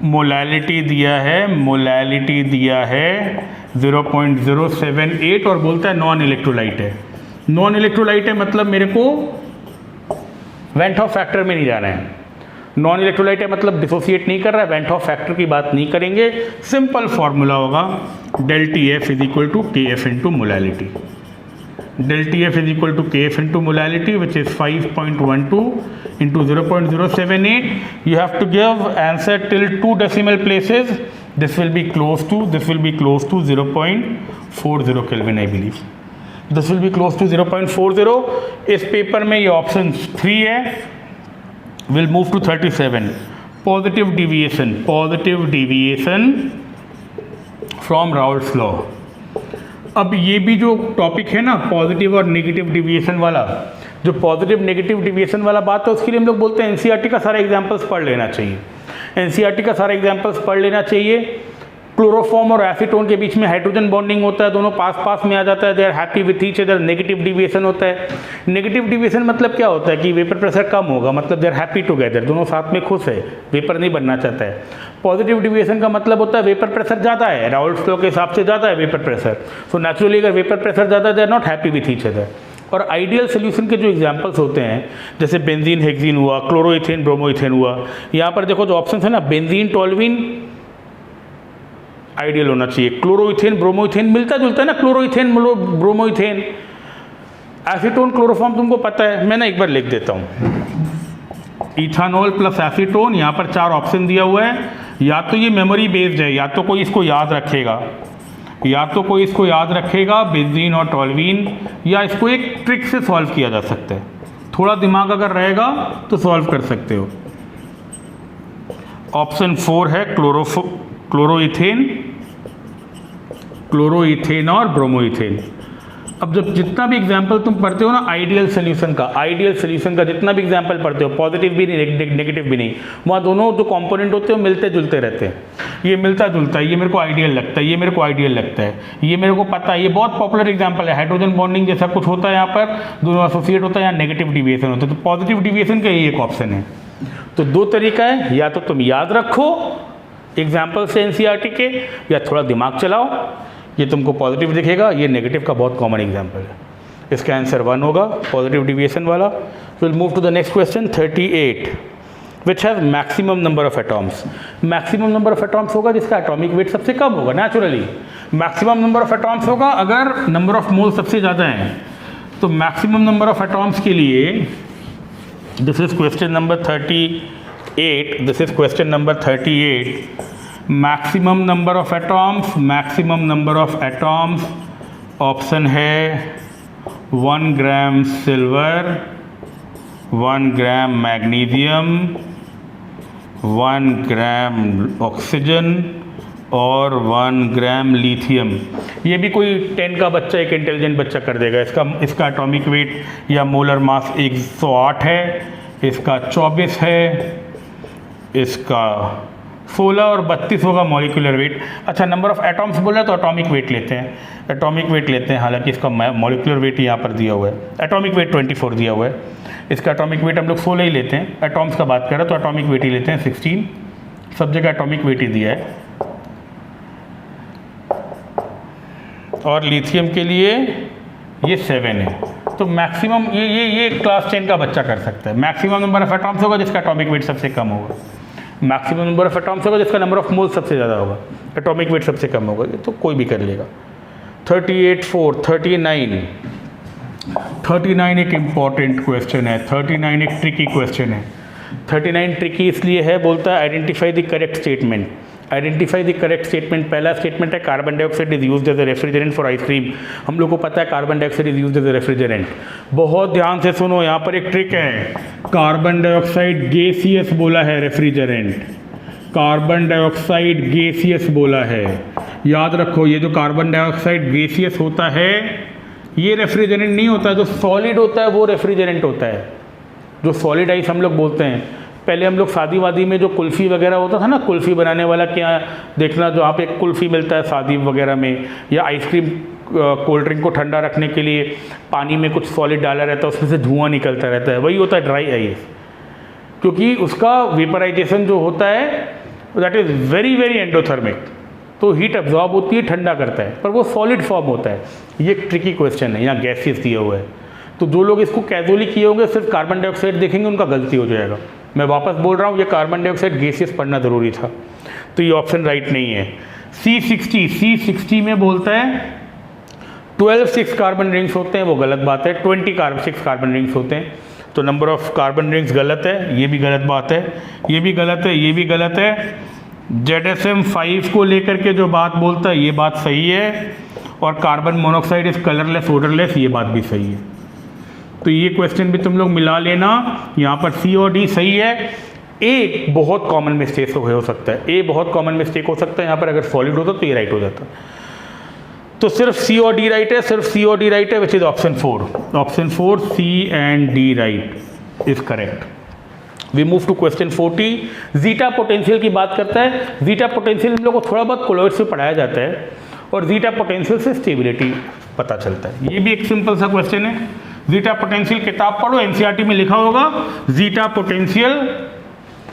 मोलैलिटी दिया है 0.078 और बोलता है नॉन इलेक्ट्रोलाइट है। नॉन इलेक्ट्रोलाइट है मतलब मेरे को वेंट ऑफ फैक्टर में नहीं जाना है। नॉन इलेक्ट्रोलाइट है मतलब डिसोसिएट नहीं कर रहा है, वेंट ऑफ फैक्टर की बात नहीं करेंगे। सिंपल फॉर्मूला होगा del TF is equal to KF into molality. del TF is equal to KF into molality, which is 5.12 into 0.078. You have to give answer till 2 decimal places. This will be close to 0.40 Kelvin, I believe. This will be close to 0.40. इस paper में ये option 3 है। We'll move to 37. Positive deviation from Raoult's law. अब ये भी जो topic है ना पॉजिटिव और नेगेटिव डिविएशन वाला, जो पॉजिटिव नेगेटिव डिविएशन वाला बात है उसके लिए हम लोग बोलते हैं एनसीईआरटी का सारा एग्जांपल्स पढ़ लेना चाहिए। एनसीईआरटी का सारा एग्जांपल्स पढ़ लेना चाहिए। क्लोरोफॉर्म और एसीटोन के बीच में हाइड्रोजन बॉन्डिंग होता है, दोनों पास पास में आ जाता है, they are happy with each other. Negative deviation होता है। नेगेटिव डिविएशन मतलब क्या होता है कि वेपर प्रेशर कम होगा, मतलब दे आर हैप्पी टुगेदर, दोनों साथ में खुश है, वेपर नहीं बनना चाहता है। पॉजिटिव डिविएशन का मतलब होता है वेपर प्रेशर ज़्यादा है, राउल्ट्स लॉ के हिसाब से ज़्यादा है वेपर प्रेशर, सो नेचुरली अगर वेपर प्रेशर ज़्यादा है they are not happy with each other. और आइडियल सोल्यूशन के जो एग्जांपल्स होते हैं जैसे बेंजीन हेक्सीन हुआ, क्लोरोइथेन ब्रोमोइथेन हुआ, यहाँ पर देखो जो ऑप्शन है ना बेंजीन टोल्यूइन आइडियल होना चाहिए। क्लोरोइथेन ब्रोमोइथेन मिलता जुलता है ना, क्लोरोइथेन ब्रोमोइथेन। एसीटोन क्लोरोफॉर्म तुमको पता है, मैं ना एक बार लिख देता हूँ। इथानॉल प्लस एसीटोन, यहाँ पर 4 ऑप्शन दिया हुआ है। या तो ये मेमोरी बेस्ड है, या तो कोई इसको याद रखेगा, बेंजीन और टोल्यूइन, या इसको एक ट्रिक से सॉल्व किया जा सकता है। थोड़ा दिमाग अगर रहेगा तो सॉल्व कर सकते हो। ऑप्शन 4 है क्लोरोइथेन और ब्रोमोइथेन। अब जब जितना भी एग्जाम्पल तुम पढ़ते हो ना आइडियल सोल्यूशन का जितना भी एग्जाम्पल पढ़ते हो, पॉजिटिव भी नहीं नेगेटिव भी नहीं, वहाँ दोनों जो कंपोनेंट होते हैं वो मिलते जुलते रहते हैं। ये मिलता जुलता है, ये मेरे को आइडियल लगता है, ये मेरे को आइडियल लगता है, ये मेरे को पता है। ये बहुत पॉपुलर एग्जाम्पल है, हाइड्रोजन बॉन्डिंग जैसा कुछ होता है यहाँ पर, दोनों एसोसिएट होता है, यहाँ नेगेटिव डिविएशन होता है। तो पॉजिटिव डिविएशन का यही एक ऑप्शन है। तो 2 तरीका है, या तो तुम याद रखो एग्जाम्पल से एनसीईआरटी के, या थोड़ा दिमाग चलाओ। ये तुमको पॉजिटिव दिखेगा, ये नेगेटिव का बहुत कॉमन एग्जाम्पल है। इसका आंसर 1 होगा पॉजिटिव डिविएशन वाला। We'll move to the next question 38 which has maximum number of atoms. Maximum number of atoms होगा जिसका एटॉमिक वेट सबसे कम होगा। Naturally maximum number of atoms होगा अगर नंबर ऑफ मोल सबसे ज़्यादा है। तो मैक्सिमम नंबर ऑफ एटॉम्स के लिए this is question number 38। Maximum number of atoms option है 1 ग्राम सिल्वर, 1 ग्राम मैग्नीशियम, 1 ग्राम ऑक्सीजन और 1 ग्राम लिथियम। ये भी कोई 10 का बच्चा, एक इंटेलिजेंट बच्चा कर देगा। इसका एटॉमिक वेट या मोलर मास 108 है, इसका 24 है, इसका 16 और 32 होगा मॉलिक्यूलर वेट। अच्छा, नंबर ऑफ एटॉम्स बोला तो एटॉमिक वेट लेते हैं। हालांकि इसका मॉलिक्यूलर वेट यहाँ पर दिया हुआ है, एटॉमिक वेट 24 दिया हुआ है। इसका एटॉमिक वेट हम लोग 16 ही लेते हैं। एटॉम्स का बात करें तो एटॉमिक वेट ही लेते हैं 16, सब जगह एटॉमिक वेट ही दिया है। और लिथियम के लिए ये 7 है। तो मैक्सिमम ये क्लास 10 का बच्चा कर सकता है। मैक्सिमम नंबर ऑफ एटॉम्स होगा जिसका एटॉमिक वेट सबसे कम होगा। मैक्सिमम नंबर ऑफ एटॉम्स होगा जिसका नंबर ऑफ मोल सबसे ज़्यादा होगा, एटॉमिक वेट सबसे कम होगा। ये तो कोई भी कर लेगा। 39 एक इम्पॉर्टेंट क्वेश्चन है। 39 एक ट्रिकी क्वेश्चन है। 39 ट्रिकी इसलिए है, बोलता है आइडेंटिफाई द करेक्ट स्टेटमेंट। पहला स्टेटमेंट है carbon dioxide is used as a refrigerant for ice cream. हम लोग को पता है carbon dioxide is used as a refrigerant. बहुत ध्यान से सुनो, यहाँ पर एक ट्रिक है। कार्बन डाइऑक्साइड गैसियस बोला है रेफ्रिजरेंट, कार्बन डाइऑक्साइड गैसियस बोला है। याद रखो, ये जो कार्बन डाइऑक्साइड गैसियस होता है ये रेफ्रिजरेंट नहीं होता। जो सॉलिड होता है वो रेफ्रिजरेंट होता है, जो सॉलिड आइस हम लोग बोलते हैं। पहले हम लोग शादी वादी में जो कुल्फ़ी वगैरह होता था ना, कुल्फ़ी बनाने वाला क्या देखना, जो वहाँ पे कुल्फ़ी मिलता है शादी वगैरह में, या आइसक्रीम कोल्ड ड्रिंक को ठंडा रखने के लिए पानी में कुछ सॉलिड डाला रहता है, उसमें से धुआं निकलता रहता है, वही होता है ड्राई आइस। क्योंकि उसका वेपराइजेशन जो होता है that is very very endothermic, तो हीट एब्जॉर्ब होती है, ठंडा करता है, पर वो सॉलिड फॉर्म होता है। ये एक ट्रिकी क्वेश्चन है, यहाँ गैसेस दिया हुआ है। तो जो लोग इसको कैजुअली किए होंगे सिर्फ कार्बन डाइऑक्साइड देखेंगे, उनका गलती हो जाएगा। मैं वापस बोल रहा हूँ, ये कार्बन डाइऑक्साइड गैसेस पढ़ना ज़रूरी था, तो ये ऑप्शन राइट नहीं है। C60 में बोलता है 12 6 कार्बन रिंग्स होते हैं, वो गलत बात है। 20 6 कार्बन रिंग्स होते हैं, तो नंबर ऑफ कार्बन रिंग्स गलत है, ये भी गलत बात है, ये भी गलत है, ये भी गलत है। ZSM 5 को लेकर के जो बात बोलता है ये बात सही है, और carbon monoxide is colourless odourless, ये बात भी सही है। तो ये क्वेश्चन भी तुम लोग मिला लेना, यहाँ पर C और D सही है। ए बहुत कॉमन मिस्टेक हो सकता है, ए बहुत कॉमन मिस्टेक हो सकता है, यहाँ पर अगर सॉलिड होता तो ये राइट हो जाता। तो सिर्फ C और D राइट है, सिर्फ C और D राइट है, which is option 4। Option 4 C and D right is correct. We move to question 40। Zeta potential की बात करता है। जीटा पोटेंशियल हम लोग को थोड़ा बहुत कोलॉइड से पढ़ाया जाता है, और जीटा पोटेंशियल से स्टेबिलिटी पता चलता है। ये भी एक सिंपल सा क्वेश्चन है। जीटा पोटेंशियल किताब पढ़ो, एनसीईआरटी में लिखा होगा। जीटा पोटेंशियल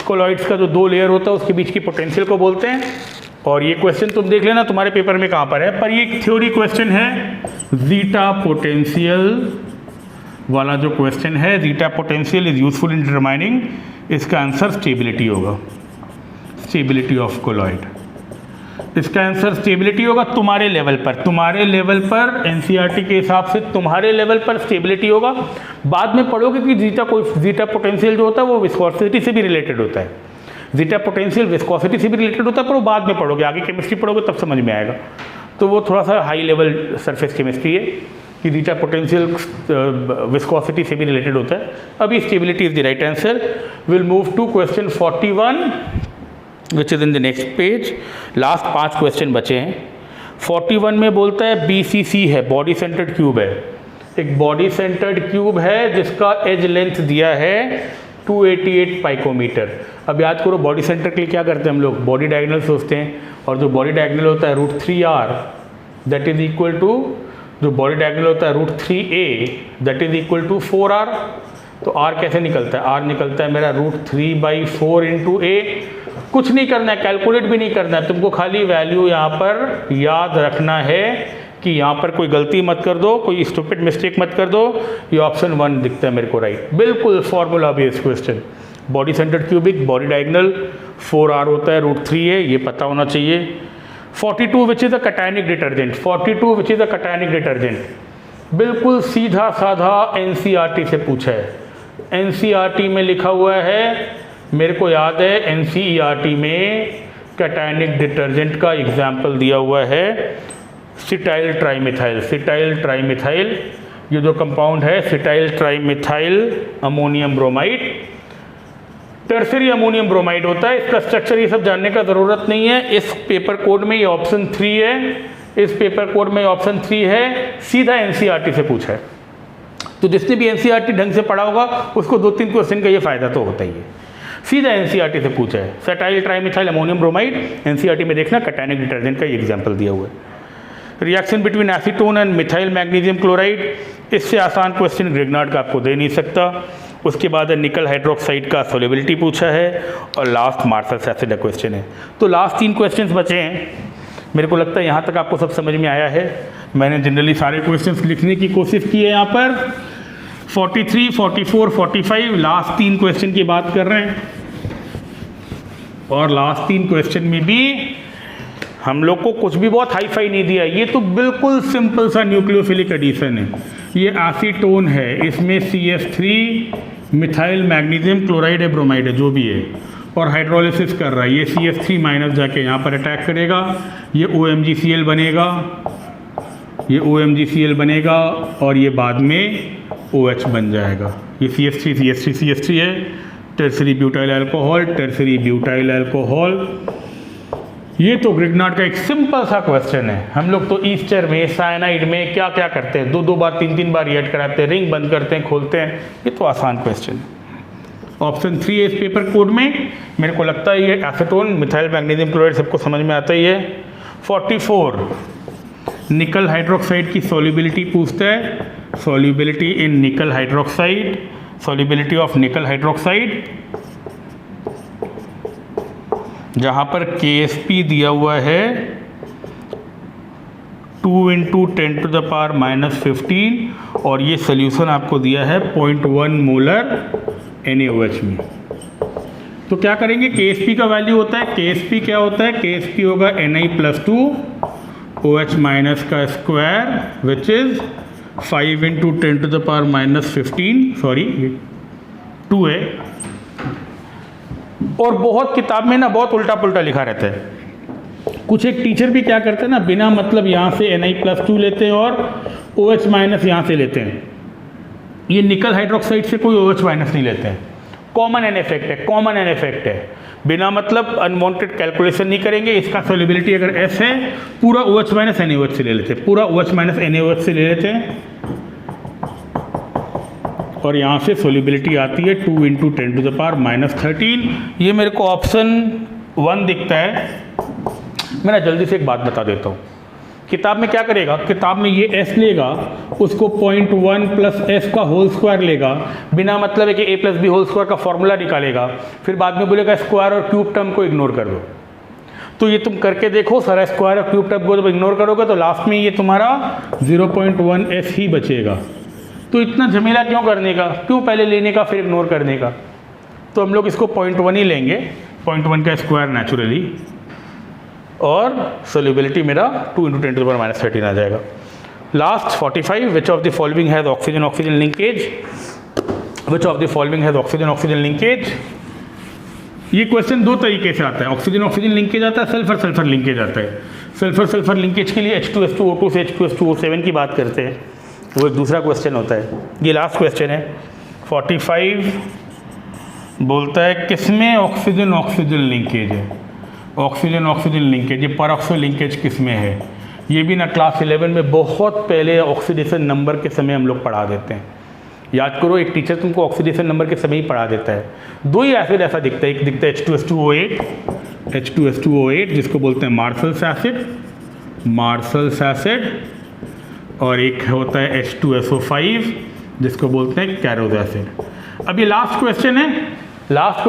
कोलॉइड्स का जो 2 लेयर होता है उसके बीच की पोटेंशियल को बोलते हैं। और ये क्वेश्चन तुम देख लेना तुम्हारे पेपर में कहाँ पर है, पर ये एक थ्योरी क्वेश्चन है। जीटा पोटेंशियल वाला जो क्वेश्चन है, zeta potential is useful in determining, इसका आंसर स्टेबिलिटी होगा, स्टेबिलिटी ऑफ कोलॉइड। इसका आंसर स्टेबिलिटी होगा तुम्हारे लेवल पर, तुम्हारे लेवल पर एनसीईआरटी के हिसाब से तुम्हारे लेवल पर स्टेबिलिटी होगा। बाद में पढ़ोगे कि जीटा पोटेंशियल जो होता है वो विस्कोसिटी से भी रिलेटेड होता है। जीटा पोटेंशियल विस्कोसिटी से भी रिलेटेड होता है, पर वो बाद में पढ़ोगे, आगे केमिस्ट्री पढ़ोगे तब समझ में आएगा। तो वो थोड़ा सा हाई लेवल सरफेस केमिस्ट्री है कि जीटा पोटेंशियल विस्कोसिटी से भी रिलेटेड होता है। अभी stability is the right answer. We'll move to question 41 which is in the next page. Last 5 question बचे हैं। 41 में बोलता है BCC है, बॉडी सेंटर्ड क्यूब है। एक बॉडी सेंटर्ड क्यूब है जिसका एज लेंथ दिया है 288 पाइकोमीटर। अब याद करो बॉडी सेंटर के लिए क्या करते हैं हम लोग, बॉडी डायगोनल सोचते हैं, और जो बॉडी डायगोनल होता है √3r that is equal to, जो बॉडी डायगोनल होता है √3a that is equal to 4r। तो r कैसे निकलता है, r निकलता है मेरा √3/4 × a। कुछ नहीं करना है, कैलकुलेट भी नहीं करना है, तुमको खाली वैल्यू यहाँ पर याद रखना है कि यहाँ पर कोई गलती मत कर दो, कोई स्टूपिड मिस्टेक मत कर दो। ये ऑप्शन 1 दिखता है मेरे को राइट, बिल्कुल formula based question. Body centred cubic, body diagonal, 4r होता है, √3a, ये पता होना चाहिए। 42 विच is a cationic detergent, 42 which is a cationic detergent, बिल्कुल सीधा साधा एनसीईआरटी से पूछा है। एनसीईआरटी में लिखा हुआ है, मेरे को याद है एनसीईआरटी में कैटायनिक डिटर्जेंट का एग्जाम्पल दिया हुआ है सिटाइल ट्राइमिथाइल। सिटाइल ट्राइमिथाइल ये जो कंपाउंड है cetyl trimethyl ammonium bromide, tertiary ammonium bromide होता है। इसका स्ट्रक्चर ये सब जानने का ज़रूरत नहीं है। इस पेपर कोड में ये ऑप्शन 3 है, इस पेपर कोड में ऑप्शन 3 है, सीधा एनसीईआरटी से पूछा है। तो जिसने भी एनसीईआरटी ढंग से पढ़ा होगा उसको 2-3 क्वेश्चन का ये फ़ायदा तो होता ही है। सीधा एनसीईआरटी से पूछा है, सेटाइल ट्राइमिथाइल अमोनियम ब्रोमाइड, एनसीईआरटी में देखना कैटायनिक डिटर्जेंट का एग्जांपल दिया हुआ है। Reaction between acetone and methyl magnesium chloride, इससे आसान क्वेश्चन ग्रिग्नार्ड का आपको दे नहीं सकता। उसके बाद निकल हाइड्रोक्साइड का सोलेबिलिटी पूछा है, और लास्ट मार्शल्स एसिड क्वेश्चन है। तो लास्ट 3 क्वेश्चन बचे हैं। मेरे को लगता है यहाँ तक आपको सब समझ में आया है। मैंने जनरली सारे क्वेश्चन लिखने की कोशिश की है। यहाँ पर 43, 44, 45 लास्ट 3 क्वेश्चन की बात कर रहे हैं, और लास्ट 3 क्वेश्चन में भी हम लोग को कुछ भी बहुत हाई फाई नहीं दिया। ये तो बिल्कुल सिंपल सा न्यूक्लियोफिलिक एडिशन है। ये एसीटोन है, इसमें CH3 मिथाइल मैग्नीशियम क्लोराइड है, ब्रोमाइड है, जो भी है, और हाइड्रोलिसिस कर रहा है। ये CH3- जाके यहाँ पर अटैक करेगा, ये OMgCl बनेगा, ये OMgCl बनेगा, और ये बाद में OH बन जाएगा। ये CH3 है, tertiary butyl alcohol, tertiary butyl alcohol. ये तो ग्रिग्नार्ड का एक सिंपल सा क्वेश्चन है। हम लोग तो ईस्टर में, साइनाइड में क्या क्या करते हैं, 2-2 बार 3-3 बार ऐड कराते हैं, रिंग बंद करते हैं, खोलते हैं। ये तो आसान क्वेश्चन है। ऑप्शन 3 है इस पेपर कोड में। मेरे को लगता है ये एसीटोन मिथाइल मैग्नीशियम क्लोराइड सबको समझ में आता ही है। 44 निकल हाइड्रोक्साइड की सॉल्युबिलिटी पूछता है, सॉल्युबिलिटी इन निकल हाइड्रोक्साइड, सॉल्युबिलिटी ऑफ निकल हाइड्रोक्साइड, जहाँ पर KSP दिया हुआ है 2 इंटू 10⁻⁻15 और ये सोल्यूशन आपको दिया है 0.1 मोलर NaOH में। तो क्या करेंगे, KSP का वैल्यू होता है, KSP क्या होता है, KSP होगा Ni+2 OH माइनस का square which is 5 into 10⁻⁻15, sorry 2 है। और बहुत किताब में ना बहुत उल्टा पुल्टा लिखा रहता है। कुछ एक टीचर भी क्या करते हैं ना, बिना मतलब यहाँ से Ni+2 लेते हैं और OH माइनस यहाँ से लेते हैं। ये निकल हाइड्रोक्साइड से कोई OH माइनस नहीं लेते हैं, कॉमन एन इफेक्ट है, कॉमन एन इफेक्ट है। बिना मतलब अनवांटेड कैलकुलेशन नहीं करेंगे। इसका सोल्युबिलिटी अगर S है, पूरा OH माइनस NaOH से ले लेते हैं, पूरा OH माइनस NaOH से ले लेते हैं और यहाँ से सोल्युबिलिटी आती है 2 इंटू 10⁻⁻13। ये मेरे को ऑप्शन 1 दिखता है। मैं ना जल्दी से एक बात बता देता हूँ, किताब में क्या करेगा, किताब में ये S लेगा, उसको 0.1 प्लस S का होल स्क्वायर लेगा, बिना मतलब है कि A+B होल स्क्वायर का फॉर्मूला निकालेगा, फिर बाद में बोलेगा स्क्वायर और क्यूब टर्म को इग्नोर कर दो। तो ये तुम करके देखो, सारा स्क्वायर और क्यूब टर्म को जब इग्नोर करोगे तो लास्ट में ये तुम्हारा 0.1 S ही बचेगा। तो इतना झमेला क्यों करने का, क्यों पहले लेने का फिर इग्नोर करने का। तो हम लोग इसको 0.1 ही लेंगे, 0.1 का स्क्वायर नेचुरली, और सोल्युबिलिटी मेरा 2 इंटू 10⁻⁻13 आ जाएगा। Last 45, which of the following has oxygen oxygen linkage, which of the following has oxygen oxygen linkage. ये क्वेश्चन दो तरीके से आता है, ऑक्सीजन ऑक्सीजन लिंकेज आता है, सल्फर सल्फर लिंकेज आता है। सल्फर सल्फर लिंकेज के लिए H2SO2 से H2SO7 की बात करते हैं, वो एक दूसरा क्वेश्चन होता है। ये लास्ट क्वेश्चन है 45, बोलता है किसमें ऑक्सीजन ऑक्सीजन लिंकेज है, ऑक्सीजन ऑक्सीजन लिंकेज, ये परऑक्सो लिंकेज किस में है। ये भी ना क्लास 11 में बहुत पहले ऑक्सीडेशन नंबर के समय हम लोग पढ़ा देते हैं। याद करो, एक टीचर तुमको ऑक्सीडेशन नंबर के समय ही पढ़ा देता है। दो ही एसिड ऐसा दिखता है, एक दिखता है H2S2O8 जिसको बोलते हैं मार्शल्स एसिड, और एक होता है H2SO5 जिसको बोलते हैं कैरोज एसिड। अब ये लास्ट क्वेश्चन है, लास्ट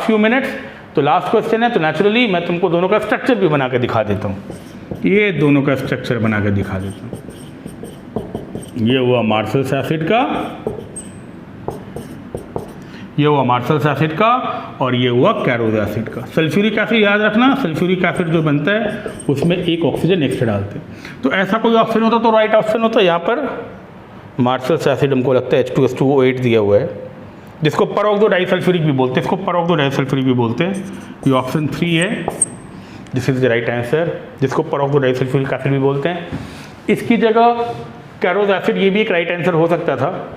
फ्यू मिनट्स। तो लास्ट क्वेश्चन है, तो नेचुरली मैं तुमको दोनों का स्ट्रक्चर भी बना के दिखा देता हूँ। ये दोनों का स्ट्रक्चर बना के दिखा देता हूँ। ये हुआ मार्शल्स एसिड का, और ये हुआ कैरोज एसिड का। सल्फ्यूरिक एसिड याद रखना, सल्फ्यूरिक एसिड जो बनता है उसमें एक ऑक्सीजन एक्स्ट्रा डालते हैं। तो ऐसा कोई ऑप्शन होता तो राइट ऑप्शन होता। यहाँ पर मार्शल्स एसिड हमको लगता है H2SO8 दिया हुआ है, जिसको परऑक्सो डाइसल्फ्यूरिक भी बोलते हैं, इसको परऑक्सो डाइसल्फ्यूरिक भी बोलते हैं। ये ऑप्शन 3 है, this is the right answer, जिसको परऑक्सो डाइसल्फ्यूरिक एसिड भी बोलते हैं। इसकी जगह कैरोज एसिड, ये भी एक राइट आंसर हो सकता था।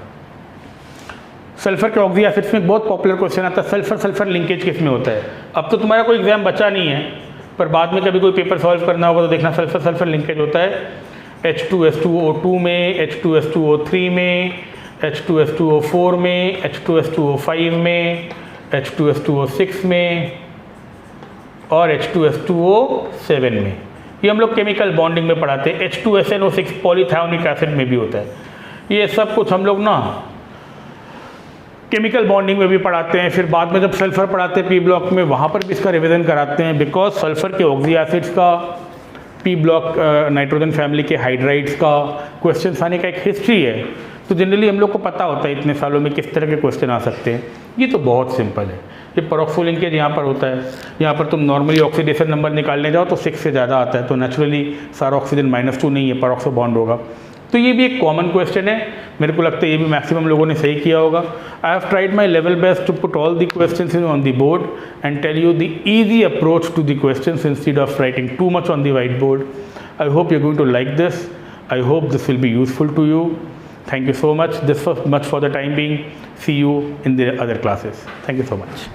सल्फर के ऑक्सी एसिड्स में बहुत पॉपुलर क्वेश्चन आता है, सल्फर सल्फर लिंकेज किस में होता है। अब तो तुम्हारा कोई एग्जाम बचा नहीं है, पर बाद में कभी कोई पेपर सॉल्व करना होगा तो देखना सल्फर सल्फर लिंकेज होता है H2S2O2 में, H2S2O3 में, H2S2O4 में, H2S2O5 में, H2S2O6 में और H2S2O7 में। ये हम लोग केमिकल बॉन्डिंग में पढ़ाते हैं। H2SNO6 पॉलीथायोनिक एसिड में भी होता है। ये सब कुछ हम लोग ना केमिकल बॉन्डिंग में भी पढ़ाते हैं। फिर बाद में जब सल्फर पढ़ाते हैं P ब्लॉक में, वहाँ पर भी इसका रिवीजन कराते हैं, बिकॉज सल्फर के ऑक्सी एसिड्स का, P ब्लॉक नाइट्रोजन फैमिली के हाइड्राइड्स का क्वेश्चन आने का एक हिस्ट्री है। तो जनरली हम लोग को पता होता है इतने सालों में किस तरह के क्वेश्चन आ सकते हैं। ये तो बहुत सिंपल है। ये परऑक्सो लिंकेज यहाँ पर होता है, यहाँ पर तुम नॉर्मली ऑक्सीडेशन नंबर निकालने जाओ तो 6 से ज़्यादा आता है, तो नेचुरली सारा ऑक्सीजन -2 नहीं है, परऑक्सो बॉन्ड होगा। तो ये भी एक कॉमन क्वेश्चन है, मेरे को लगता है ये भी मैक्सिमम लोगों ने सही किया होगा। I have tried my level best to put all the questions on the board and tell you the easy approach to the questions instead of writing too much on the white board. I hope you are going to like this. I hope this will be useful to you. Thank you so much. This was much for the time being. See you in the other classes. Thank you so much.